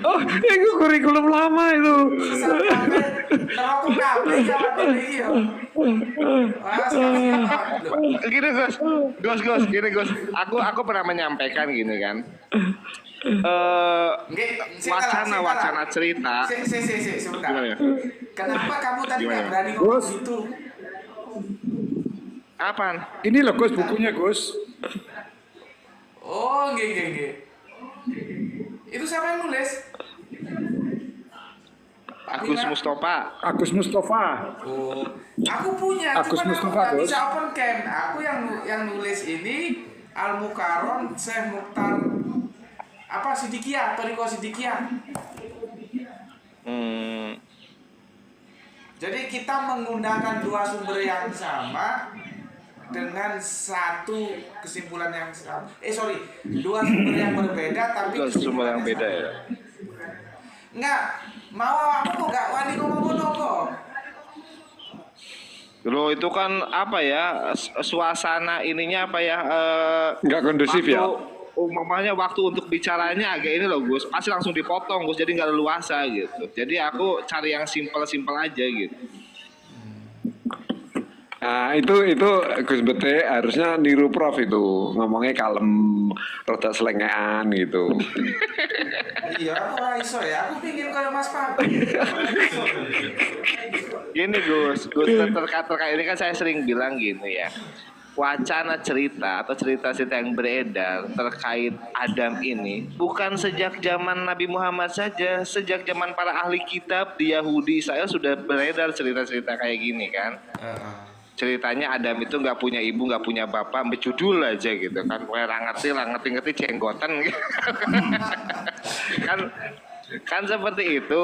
Oh, itu kurikulum lama itu. Sesat kabeh. Neraka kabeh jaman iki ya. Wah, Gini Gus, gini Gus. Aku pernah menyampaikan gini kan. Wacana cerita. Sebentar. Gimana ya? Kenapa kamu tadi nggak Gimana? berani ngomong gitu? Apaan? Ini loh Gus bukunya Gus. Oh, nggih. Itu siapa yang nulis? Agus Mustafa. Agus Mustafa. Oh, aku punya. Agus cuman aku Mustafa, nggak Gus. bisa open cam. Aku yang nulis ini Al Mukarram Syekh Mukhtar apa Sidikiyah, Toriko Sidikiyah. Jadi kita menggunakan dua sumber yang sama dengan satu kesimpulan yang sama. Dua sumber yang berbeda tapi Dua sumber yang beda ya. Enggak, mau aku nggak wani ngomong ngono kok. Loh itu kan apa ya, suasana ininya apa ya, Nggak kondusif ya. Umpamanya waktu untuk bicaranya agak ini loh Gus, pasti langsung dipotong Gus, jadi nggak leluasa gitu. Jadi aku cari yang simpel aja gitu. Nah itu Gus Bete harusnya niru Prof itu ngomongnya kalem, rada selengean gitu. Iya, aku ora iso ya. Aku pingin kayak Mas Pak. Gini Gus terkait ini kan saya sering bilang gini ya. Wacana cerita atau cerita-cerita yang beredar terkait Adam ini bukan sejak zaman Nabi Muhammad saja, sejak zaman para ahli kitab di Yahudi saya sudah beredar cerita-cerita kayak gini kan. Ceritanya Adam itu nggak punya ibu, nggak punya bapak, berjudul aja gitu kan. Kayak ngerti jenggotan gitu. kan seperti itu.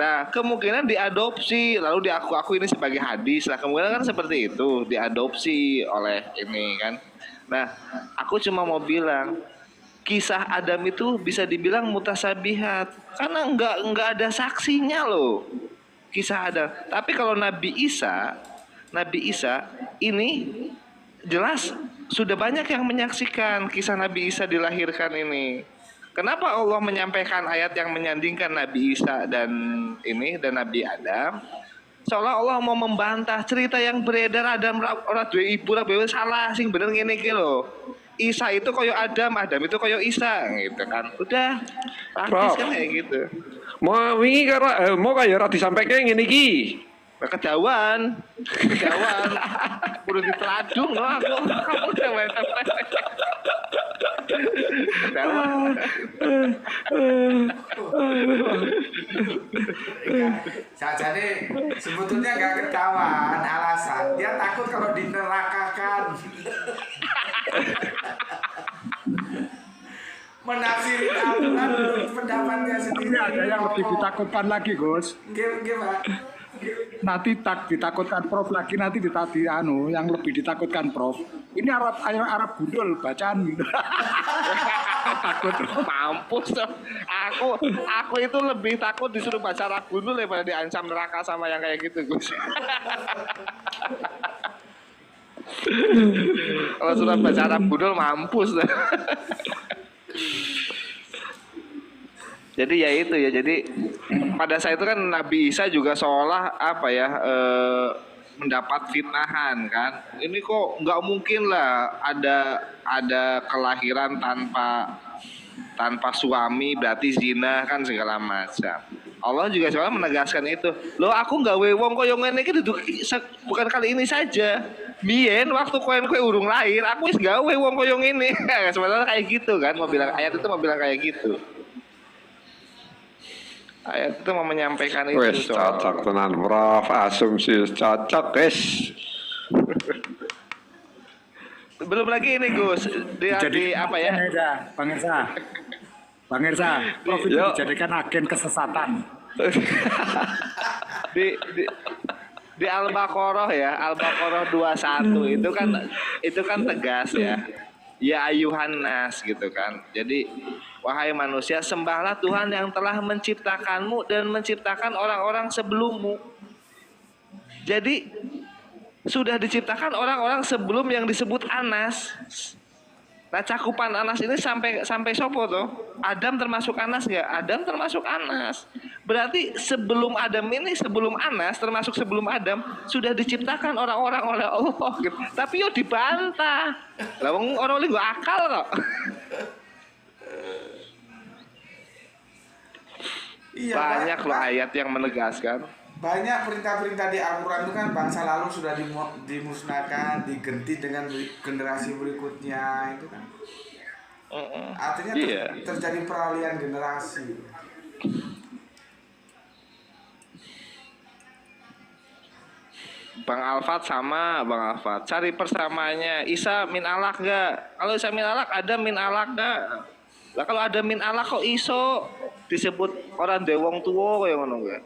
Nah kemungkinan diadopsi lalu diaku ini sebagai hadis. Nah kemungkinan kan seperti itu, diadopsi oleh ini kan. Nah aku cuma mau bilang kisah Adam itu bisa dibilang mutasabihat karena nggak ada saksinya loh kisah Adam. Tapi kalau Nabi Isa ini jelas sudah banyak yang menyaksikan kisah Nabi Isa dilahirkan ini. Kenapa Allah menyampaikan ayat yang menyandingkan Nabi Isa dan Nabi Adam? Seolah Allah mau membantah cerita yang beredar Adam ora duwe ibu, ora duwe salah, sing bener ngene iki lho. Isa itu koyo Adam itu koyo Isa gitu kan. Udah praktis kan kayak gitu. Mau wingi karo mau kaya ora disampaike ngene iki. Kedawan. Kudu diteladung loh aku. Kamu udah mantap. Jadi sebetulnya nggak ketahuan alasan dia takut kalau dinerakakan. Menafsiri Al-Quran menurut pendapatnya sendiri. Ada yang lebih ditakutkan lagi, Gus. Gimana? Nanti ditakutkan Prof lagi, nanti yang lebih ditakutkan Prof. Ini Arab gundul bacaan. Takut mampus tuh. Aku itu lebih takut disuruh baca Arab gundul daripada diancam neraka sama yang kayak gitu, Gus. Kalau sudah baca Arab gundul mampus tuh. Jadi ya itu ya, jadi pada saat itu kan Nabi Isa juga seolah mendapat fitnahan kan. Ini kok nggak mungkin lah ada kelahiran tanpa suami, berarti zina kan segala macam. Allah juga seolah menegaskan itu. Loh aku nggak wong koyo ngene iki bukan kali ini saja. Biyen waktu kowe urung lahir, aku wis gawe wong koyo ngene. Sebenarnya kayak gitu kan, ayat itu mau bilang kayak gitu. Ayat itu mau menyampaikan itu. Wes cocok tenan Prof, asumsi cocok guys. Belum lagi ini Gus, di apa ya? Bang Irsa, Prof itu dijadikan agen kesesatan. di Al-Baqarah ya, Al-Baqarah 21 itu kan tegas ya. Ya ayuhan nas gitu kan. Jadi wahai manusia, sembahlah Tuhan yang telah menciptakanmu dan menciptakan orang-orang sebelummu. Jadi sudah diciptakan orang-orang sebelum yang disebut Anas. Nah cakupan Anas ini sampai sopo tuh? Adam termasuk Anas nggak? Adam termasuk Anas. Berarti sebelum Adam ini, sebelum Anas, termasuk sebelum Adam, sudah diciptakan orang-orang oleh Allah. Gitu. Tapi yo dibantah. Lah orang ini nggak akal kok. Iya, banyak loh ayat yang menegaskan. Banyak perintah-perintah di Al-Quran itu kan bangsa lalu sudah dimusnahkan, diganti dengan generasi berikutnya itu kan. Artinya terjadi peralihan generasi. Bang Alfat sama Bang Alfat, cari persamaannya. Isa min alak gak? Kalau Isa min alak, ada min alak gak? Lah kalau ada min alak kok iso disebut orang dewong tua kayak ngono gak?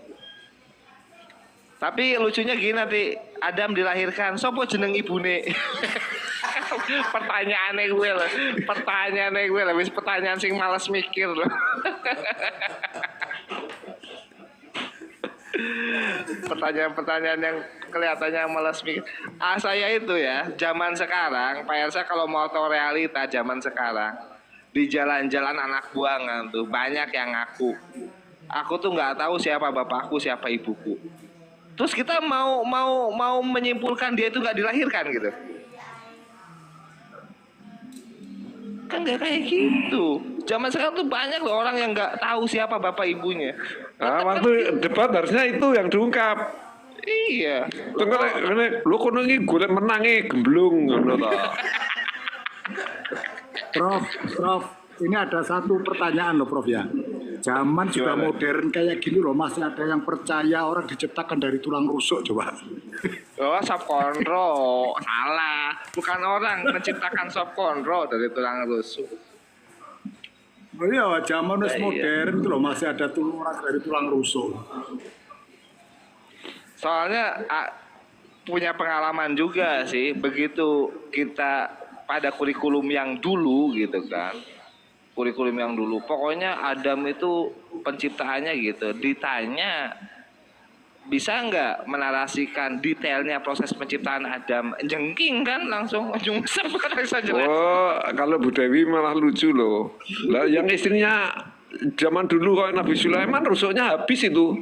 Tapi lucunya gini nanti Adam dilahirkan, sopo jeneng ibune? Pertanyaannya gue loh, wis pertanyaan sing malas mikir loh. Pertanyaan-pertanyaan yang kelihatannya malas mikir. Saya itu ya, zaman sekarang, Pak Elsa kalau mau tahu realita zaman sekarang, di jalan-jalan anak buangan tuh banyak yang ngaku. Aku tuh nggak tahu siapa bapakku, siapa ibuku. Terus kita mau menyimpulkan dia itu nggak dilahirkan gitu. Kan nggak kayak gitu. Zaman sekarang tuh banyak loh orang yang nggak tahu siapa bapak ibunya. Waktu debat harusnya itu yang diungkap. Iya. Tengok ngene lho kono iki golek menange gemblung ngono to. Prof, ini ada satu pertanyaan loh Prof ya. Zaman sudah modern kayak gini loh, masih ada yang percaya orang diciptakan dari tulang rusuk coba. Oh, sop konro. Salah. Bukan orang menciptakan sop konro dari tulang rusuk. Oh iya, zaman Iya. modern itu loh masih ada orang dari tulang rusuk. Soalnya punya pengalaman juga sih, begitu kita pada kurikulum yang dulu gitu kan. Kurikulum yang dulu, pokoknya Adam itu penciptaannya gitu. Ditanya bisa nggak menarasikan detailnya proses penciptaan Adam, jengking kan langsung nyungsep saja. Oh, kalau Bu Dewi malah lucu loh. Lah yang istrinya zaman dulu kalau Nabi Sulaiman rusuknya habis itu.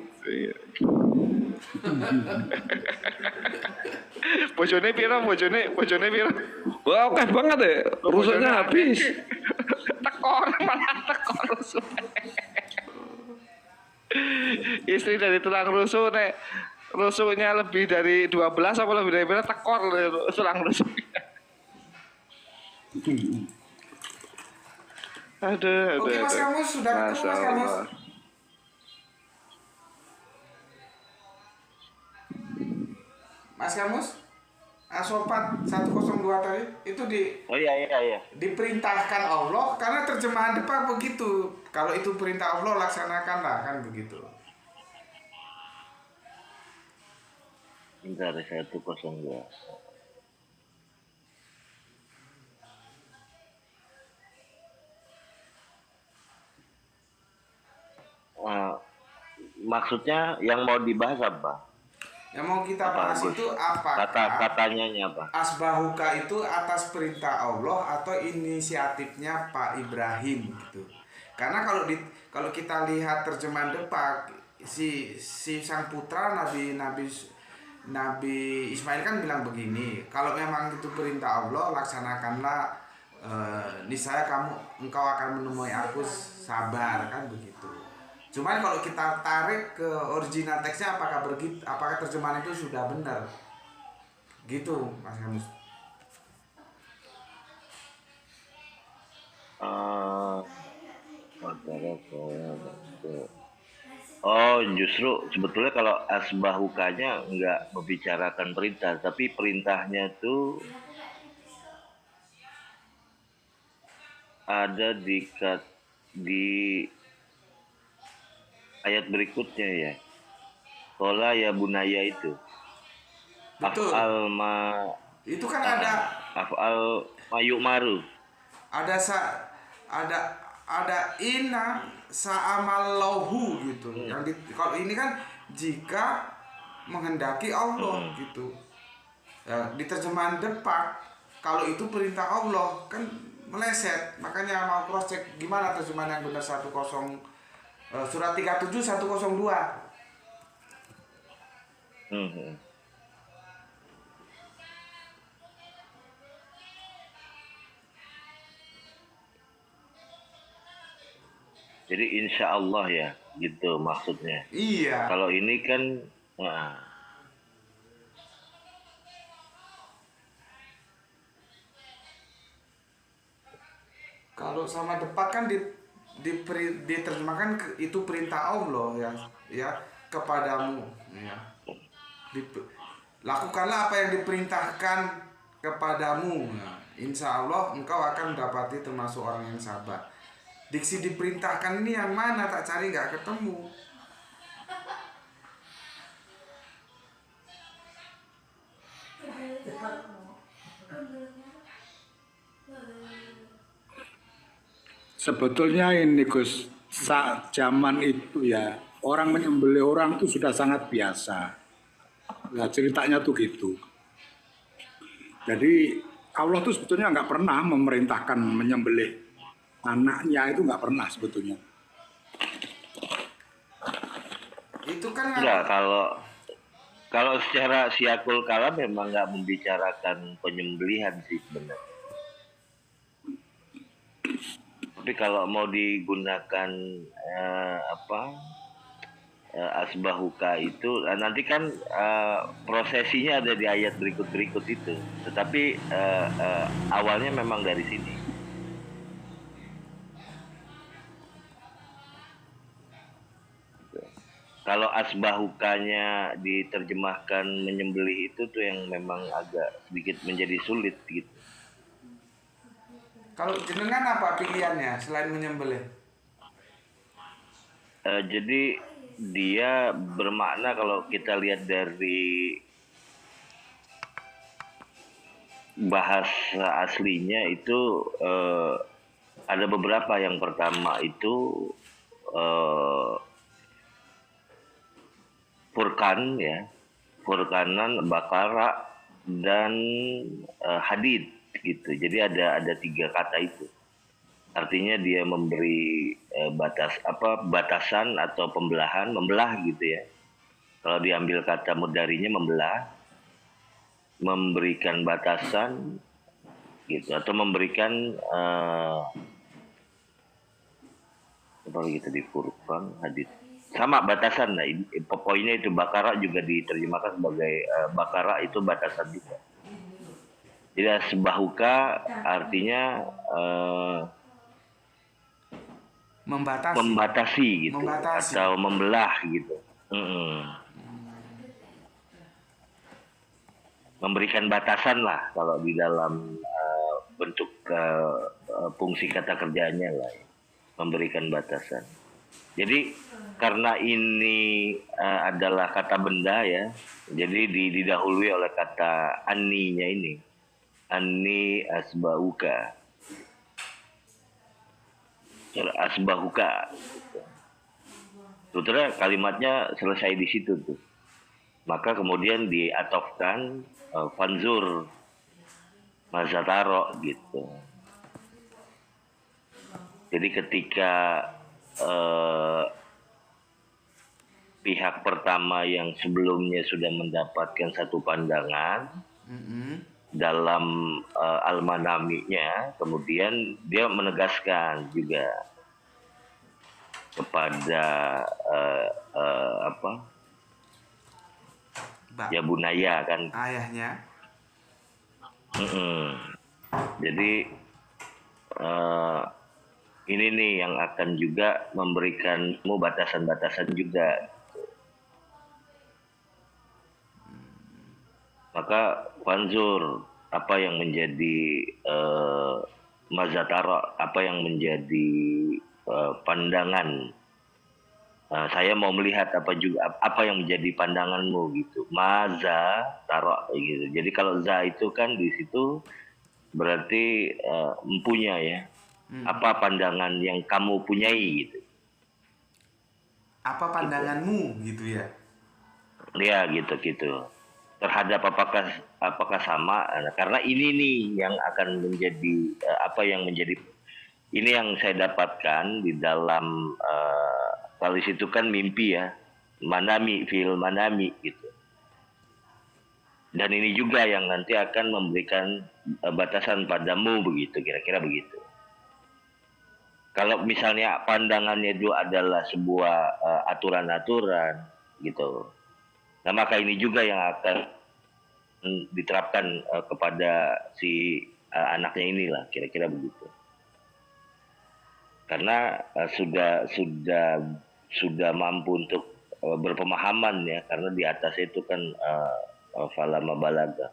Bojone piro? Wah, oke banget ya. Rusuknya habis. Tekor, malah tekor rusuk. Istri dari tulang rusuk nek rusuknya lebih dari 12 apa lebih dari berapa tekor tulang rusuknya. Aduh. Oke Mas Kamus, sudah ketemu Mas Masya Kamus. Allah. Mas Kamus, Asopat 102 tadi itu Oh iya. diperintahkan Allah karena terjemahan depan begitu. Kalau itu perintah Allah laksanakanlah kan begitu. Bentar 102. Maksudnya yang mau dibahas apa? Yang mau kita bahas itu apa? Katanya apa? Asbahuka itu atas perintah Allah atau inisiatifnya Pak Ibrahim gitu. Karena kalau kita lihat terjemahan depak si sang putra Nabi Ismail kan bilang begini, kalau memang itu perintah Allah laksanakanlah, niscaya engkau akan menemui aku sabar kan begitu. Cuman kalau kita tarik ke original teksnya apakah terjemahan itu sudah benar? Gitu Mas Kamus. Oh, justru sebetulnya kalau asbahukanya nggak membicarakan perintah, tapi perintahnya tuh ada di ayat berikutnya ya. Kola ya bunaya itu. Betul. Itu kan ada Af'al mayuk maru. ada inna sa'amallahu gitu. Kalau ini kan jika menghendaki Allah gitu. Ya, di terjemahan depak kalau itu perintah Allah kan meleset. Makanya mau cross check gimana terjemahan yang benar 10 surat 37 102. Jadi insya Allah ya, gitu maksudnya. Iya. Kalau ini kan, nah, kalau sama depak kan diterjemahkan itu perintah Allah ya kepadamu ya. Lakukanlah apa yang diperintahkan kepadamu. Nah, insya Allah engkau akan mendapati termasuk orang yang sabar. Diksi diperintahkan ini yang mana, tak cari nggak ketemu. Sebetulnya ini Gus, saat zaman itu ya orang menyembelih orang itu sudah sangat biasa. Nah, ceritanya tuh gitu. Jadi Allah tuh sebetulnya nggak pernah memerintahkan menyembelih anaknya, itu nggak pernah sebetulnya. Itu kan enggak, kalau secara siakul kalam memang nggak membicarakan penyembelihan sih sebenarnya. Tapi kalau mau digunakan asbahuka itu nanti kan prosesinya ada di ayat berikut itu. Tetapi awalnya memang dari sini. Kalau asbahukanya diterjemahkan menyembelih itu tuh yang memang agak sedikit menjadi sulit gitu. Kalau jenengan apa pilihannya selain menyembelih? Jadi dia bermakna kalau kita lihat dari bahasa aslinya itu ada beberapa. Yang pertama itu Furqan ya, Furqanan, Bakara dan Hadid gitu. Jadi ada 3 kata itu. Artinya dia memberi batasan atau pembelahan, membelah gitu ya. Kalau diambil kata mudarinya membelah, memberikan batasan gitu, atau memberikan apa gitu di Furqan, Hadid. Sama batasan. Nah, poinnya itu Bakara juga diterjemahkan sebagai Bakara itu batasan juga. Jadi asbahuka artinya membatasi gitu, atau membelah gitu. Memberikan batasan lah kalau di dalam bentuk fungsi kata kerjanya lah, memberikan batasan. Jadi karena ini adalah kata benda ya, jadi didahului oleh kata anninya ini, anni asbahuka, asbahuka. Sebetulnya kalimatnya selesai di situ tuh. Maka kemudian diatofkan fanzur mazataro gitu. Jadi ketika pihak pertama yang sebelumnya sudah mendapatkan satu pandangan dalam al-manaminya, kemudian dia menegaskan juga kepada ya bunaya kan, ayahnya. Jadi ini nih yang akan juga memberikanmu batasan-batasan juga. Maka fanzur, apa yang menjadi mazatara, apa yang menjadi pandangan. Saya mau melihat apa yang menjadi pandanganmu gitu. Maza taro gitu. Jadi kalau za itu kan di situ berarti mempunyai ya. Apa pandangan yang kamu punyai gitu. Apa pandanganmu gitu ya? Ya gitu. Terhadap apakah sama? Nah, karena ini nih yang akan menjadi ini yang saya dapatkan di dalam kalau situ kan mimpi ya, manami, fil manami gitu. Dan ini juga yang nanti akan memberikan batasan padamu begitu, kira-kira begitu. Kalau misalnya pandangannya itu adalah sebuah aturan-aturan gitu, nah maka ini juga yang akan diterapkan kepada si anaknya inilah, kira-kira begitu. Karena sudah mampu untuk berpemahaman ya, karena di atas itu kan falama balaga.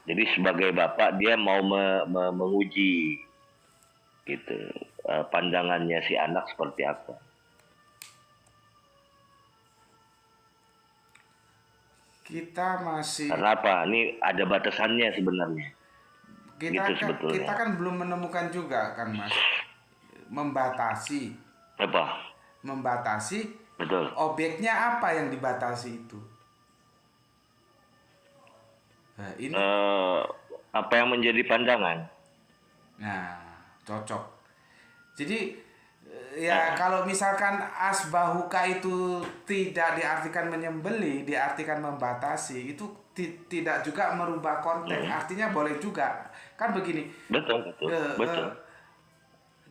Jadi sebagai bapak dia mau menguji gitu pandangannya si anak seperti apa. Kita masih. Karena apa? Ini ada batasannya sebenarnya. Kita kan belum menemukan juga kan Mas, membatasi. Apa? Membatasi. Betul. Objeknya apa yang dibatasi itu? Nah, ini apa yang menjadi pandangan? Nah, cocok. Jadi ya kalau misalkan asbahuka itu tidak diartikan menyembeli, diartikan membatasi, itu tidak juga merubah konteks. Artinya boleh juga. Kan begini. Betul.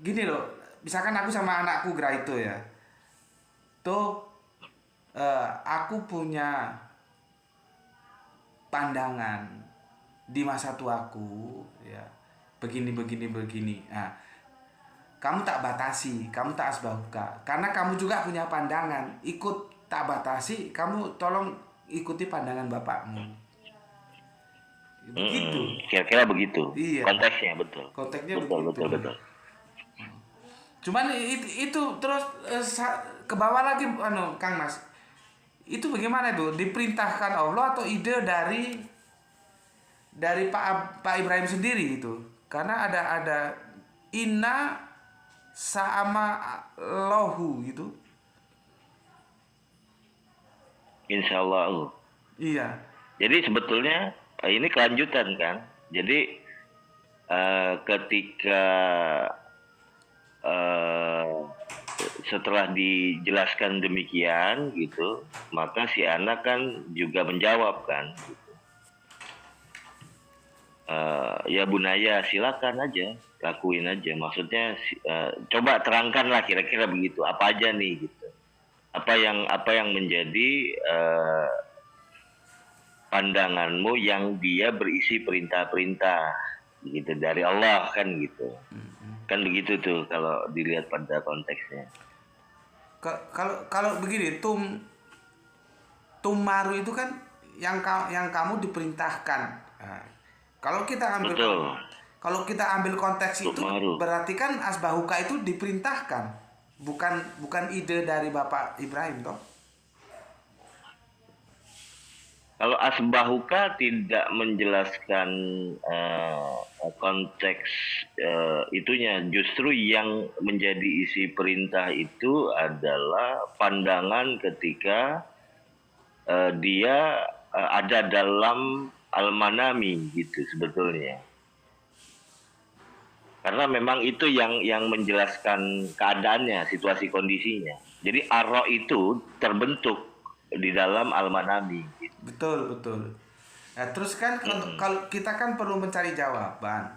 Gini loh, misalkan aku sama anakku itu ya, tuh aku punya pandangan di masa tuaku ya, begini. Nah, kamu tak batasi, kamu tak asbahuka, karena kamu juga punya pandangan, ikut tak batasi, kamu tolong ikuti pandangan bapakmu. Begitu. Kira-kira begitu. Iya. Konteksnya betul. Konteksnya betul, begitu. betul. Cuman itu terus ke bawah lagi Kang Mas. Itu bagaimana tuh? Diperintahkan Allah atau ide dari Pak Ibrahim sendiri itu? Karena ada inna sama lahu gitu. Insya Allah. Iya. Jadi sebetulnya ini kelanjutan kan. Jadi ketika setelah dijelaskan demikian gitu, maka si anak kan juga menjawab kan. Gitu. Ya bunaya, silakan aja, lakuin aja. Maksudnya coba terangkanlah kira-kira begitu. Apa aja nih gitu. Apa yang menjadi pandanganmu yang dia berisi perintah-perintah gitu dari Allah kan gitu. Kan begitu tuh kalau dilihat pada konteksnya. Kalau begini, tumaru itu kan yang kamu diperintahkan. Nah, kalau kita ambil konteks itu tumaru. Berarti kan asbahuka itu diperintahkan, bukan ide dari Bapak Ibrahim toh. Kalau asbahuka tidak menjelaskan konteks itunya, justru yang menjadi isi perintah itu adalah pandangan ketika dia ada dalam al-manami gitu sebetulnya. Karena memang itu yang menjelaskan keadaannya, situasi kondisinya. Jadi ar-ra itu terbentuk di dalam al-manami. Gitu. Betul. Nah, terus kan kalau kita kan perlu mencari jawaban,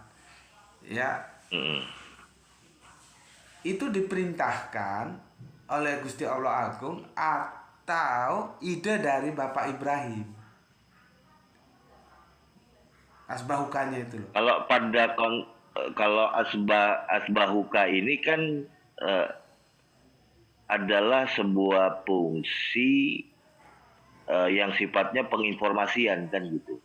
ya. Itu diperintahkan oleh Gusti Allah Agung atau ide dari Bapak Ibrahim? Asbahukanya itu loh. Kalau asbahuka ini kan adalah sebuah fungsi yang sifatnya penginformasian kan gitu.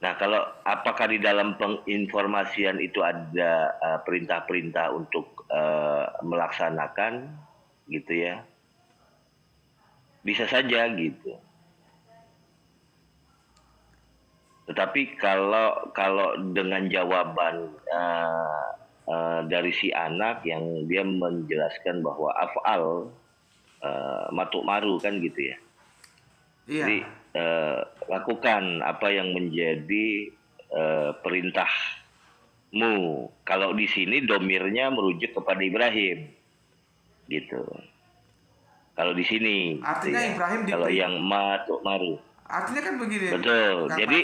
Nah, kalau apakah di dalam penginformasian itu ada perintah-perintah untuk melaksanakan gitu ya? Bisa saja gitu. Tetapi kalau dengan jawaban dari si anak yang dia menjelaskan bahwa af'al matuk maru kan gitu ya. Iya. Jadi lakukan apa yang menjadi perintahmu. Kalau di sini domirnya merujuk kepada Ibrahim, gitu. Kalau di sini, artinya gitu ya. Ibrahim Kalau yang matuk maru. Artinya kan begini. Betul. Jadi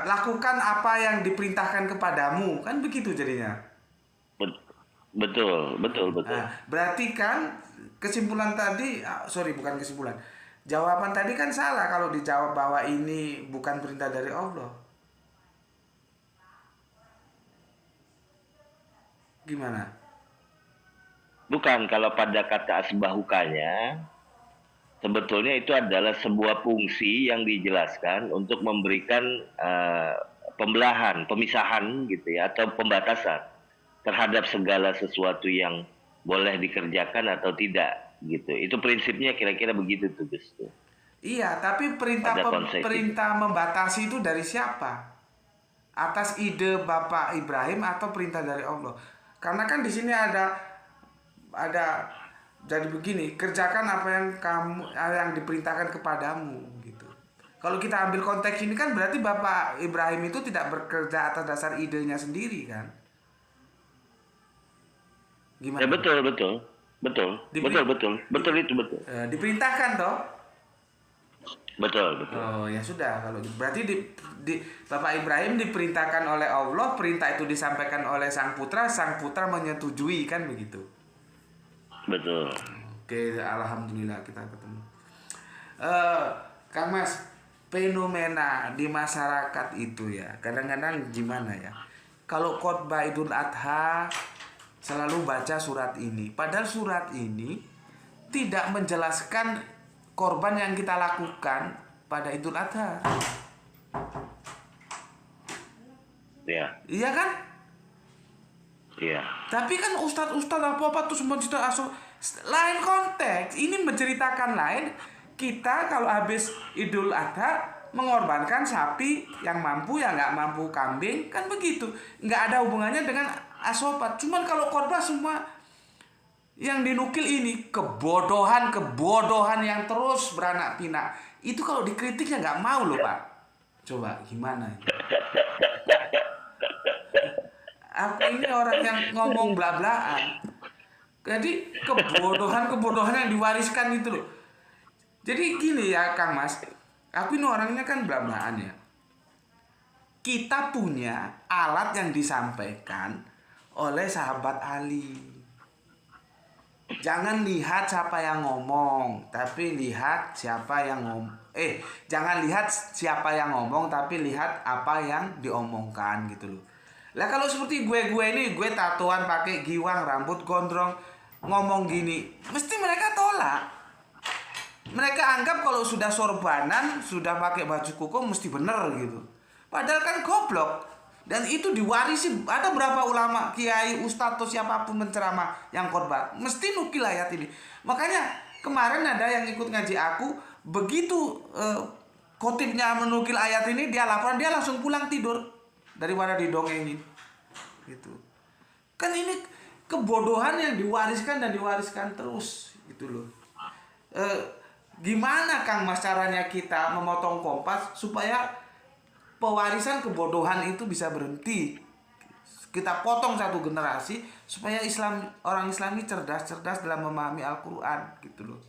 lakukan apa yang diperintahkan kepadamu, kan begitu jadinya. Betul. Nah, berarti kan kesimpulan tadi, bukan kesimpulan. Jawaban tadi kan salah kalau dijawab bahwa ini bukan perintah dari Allah. Gimana? Bukan, kalau pada kata asbahukanya, sebetulnya itu adalah sebuah fungsi yang dijelaskan untuk memberikan pemisahan gitu ya, atau pembatasan terhadap segala sesuatu yang boleh dikerjakan atau tidak gitu. Itu prinsipnya kira-kira begitu tuh Gus. Iya, tapi perintah membatasi itu dari siapa? Atas ide Bapak Ibrahim atau perintah dari Allah? Karena kan di sini ada jadi begini, kerjakan apa yang diperintahkan kepadamu gitu. Kalau kita ambil konteks ini kan berarti Bapak Ibrahim itu tidak bekerja atas dasar idenya sendiri kan? Gimana? Ya betul itu betul. Diperintahkan toh? Betul, betul. Oh ya sudah kalau gitu. Berarti Bapak Ibrahim diperintahkan oleh Allah, perintah itu disampaikan oleh Sang Putra menyetujui kan begitu. Betul. Oke, alhamdulillah kita ketemu. Kang Mas, fenomena di masyarakat itu ya, kadang-kadang gimana ya? Kalau khotbah Idul Adha selalu baca surat ini, padahal surat ini tidak menjelaskan korban yang kita lakukan pada Idul Adha. Iya. Iya kan? Iya. Tapi kan ustadz apa tuh semua cerita lain konteks. Ini menceritakan lain. Kita kalau habis Idul Adha mengorbankan sapi yang mampu, yang nggak mampu kambing, kan begitu. Nggak ada hubungannya dengan asopat. Cuman kalau korban semua yang dinukil ini kebodohan yang terus beranak pinak. Itu kalau dikritiknya nggak mau loh Pak. Coba gimana? Aku ini orang yang ngomong bla-blaan. Jadi kebodohan yang diwariskan itu loh. Jadi gini ya Kang Mas, aku ini orangnya kan bla-blaan ya. Kita punya alat yang disampaikan oleh sahabat Ali. Jangan lihat siapa yang ngomong, tapi lihat siapa yang jangan lihat siapa yang ngomong, tapi lihat apa yang diomongkan gitu loh. Lah kalau seperti gue ini, gue tatoan pakai giwang, rambut gondrong, ngomong gini, mesti mereka tolak. Mereka anggap kalau sudah sorbanan, sudah pakai baju koko mesti bener gitu. Padahal kan goblok. Dan itu diwarisi, ada berapa ulama, kiai, ustadz atau siapapun menceramah yang korban, mesti nukil ayat ini. Makanya kemarin ada yang ikut ngaji aku, begitu khotibnya menukil ayat ini, dia laporan, dia langsung pulang tidur daripada didongengin. Gitu. Kan ini kebodohan yang diwariskan terus gitu loh. Gimana Kang Mas caranya kita memotong Kompas supaya pewarisan kebodohan itu bisa berhenti? Kita potong satu generasi supaya orang Islami cerdas dalam memahami Al-Qur'an gitu loh.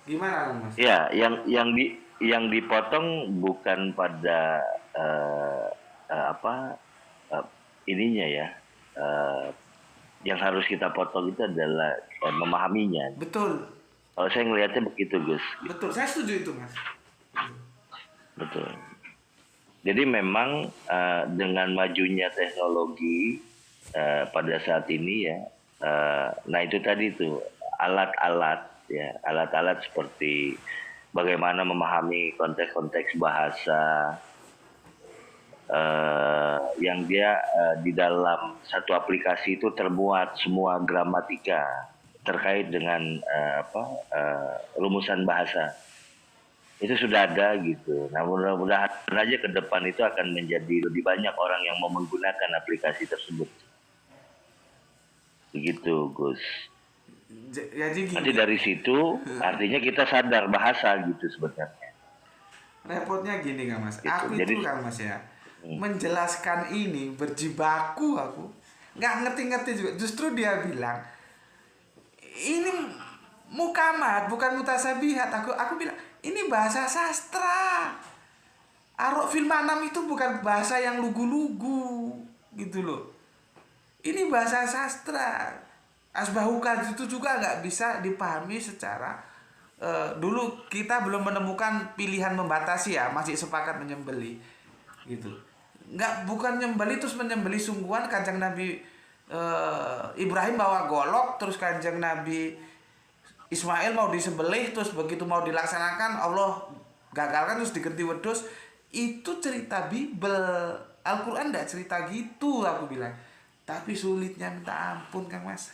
Gimana Kang Mas? Ya, yang dipotong bukan pada ininya ya. Yang harus kita potong itu adalah memahaminya. Betul. Kalau saya ngelihatnya begitu, Gus. Betul, saya setuju itu, Mas. Betul. Jadi memang dengan majunya teknologi pada saat ini ya, nah itu tadi tuh alat-alat seperti bagaimana memahami konteks-konteks bahasa yang dia di dalam satu aplikasi itu termuat semua gramatika terkait dengan rumusan bahasa. Itu sudah ada gitu. Nah mudah-mudahan aja ke depan itu akan menjadi lebih banyak orang yang mau menggunakan aplikasi tersebut. Begitu Gus. Jadi gini. Nanti dari situ artinya kita sadar bahasa gitu sebenarnya. Repotnya gini Kang Mas. Gitu. Aku Jadi, itu Kang Mas ya. Menjelaskan ini berjibaku aku. Nggak ngerti-ngerti juga. Justru dia bilang ini mukamat bukan mutasabihat. Aku bilang ini bahasa sastra. Arok fil manam itu bukan bahasa yang lugu-lugu gitu loh. Ini bahasa sastra. Asbahukan itu juga nggak bisa dipahami secara dulu kita belum menemukan pilihan membatasi ya, masih sepakat menyembeli gitu. Bukan nyembeli terus menyembeli sungguhan. Kanjeng Nabi Ibrahim bawa golok, terus Kanjeng Nabi Ismail mau disembelih, terus begitu mau dilaksanakan Allah gagalkan terus diganti wedus. Itu cerita Bible. Al-Quran enggak cerita gitu aku bilang. Tapi sulitnya minta ampun Kang Mas.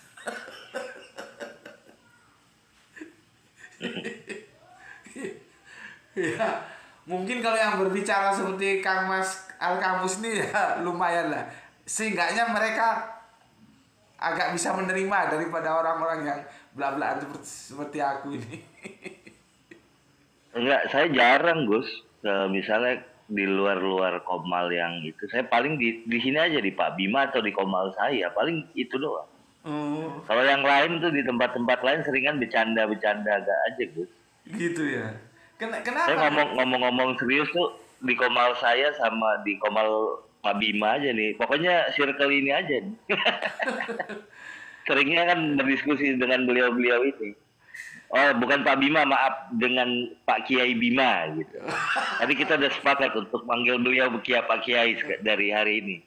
Ya, mungkin kalau yang berbicara seperti Kang Mas Al-Kamus ini ya lumayan lah. Seenggaknya mereka agak bisa menerima daripada orang-orang yang bla-blaan seperti aku ini. Enggak, saya jarang Gus. Misalnya di luar Komal yang itu, saya paling di sini aja di Pak Bima atau di Komal saya, paling itu doang. Kalau yang lain tuh di tempat-tempat lain seringan bercanda agak aja Gus. Gitu ya. Kenapa? Saya ngomong serius tuh di komal saya sama di komal Pak Bima aja nih. Pokoknya circle ini aja nih. Seringnya kan berdiskusi dengan beliau-beliau ini. Oh, bukan Pak Bima, maaf, dengan Pak Kiai Bima gitu. Tadi kita udah sepakat untuk manggil beliau Pak Kiai dari hari ini.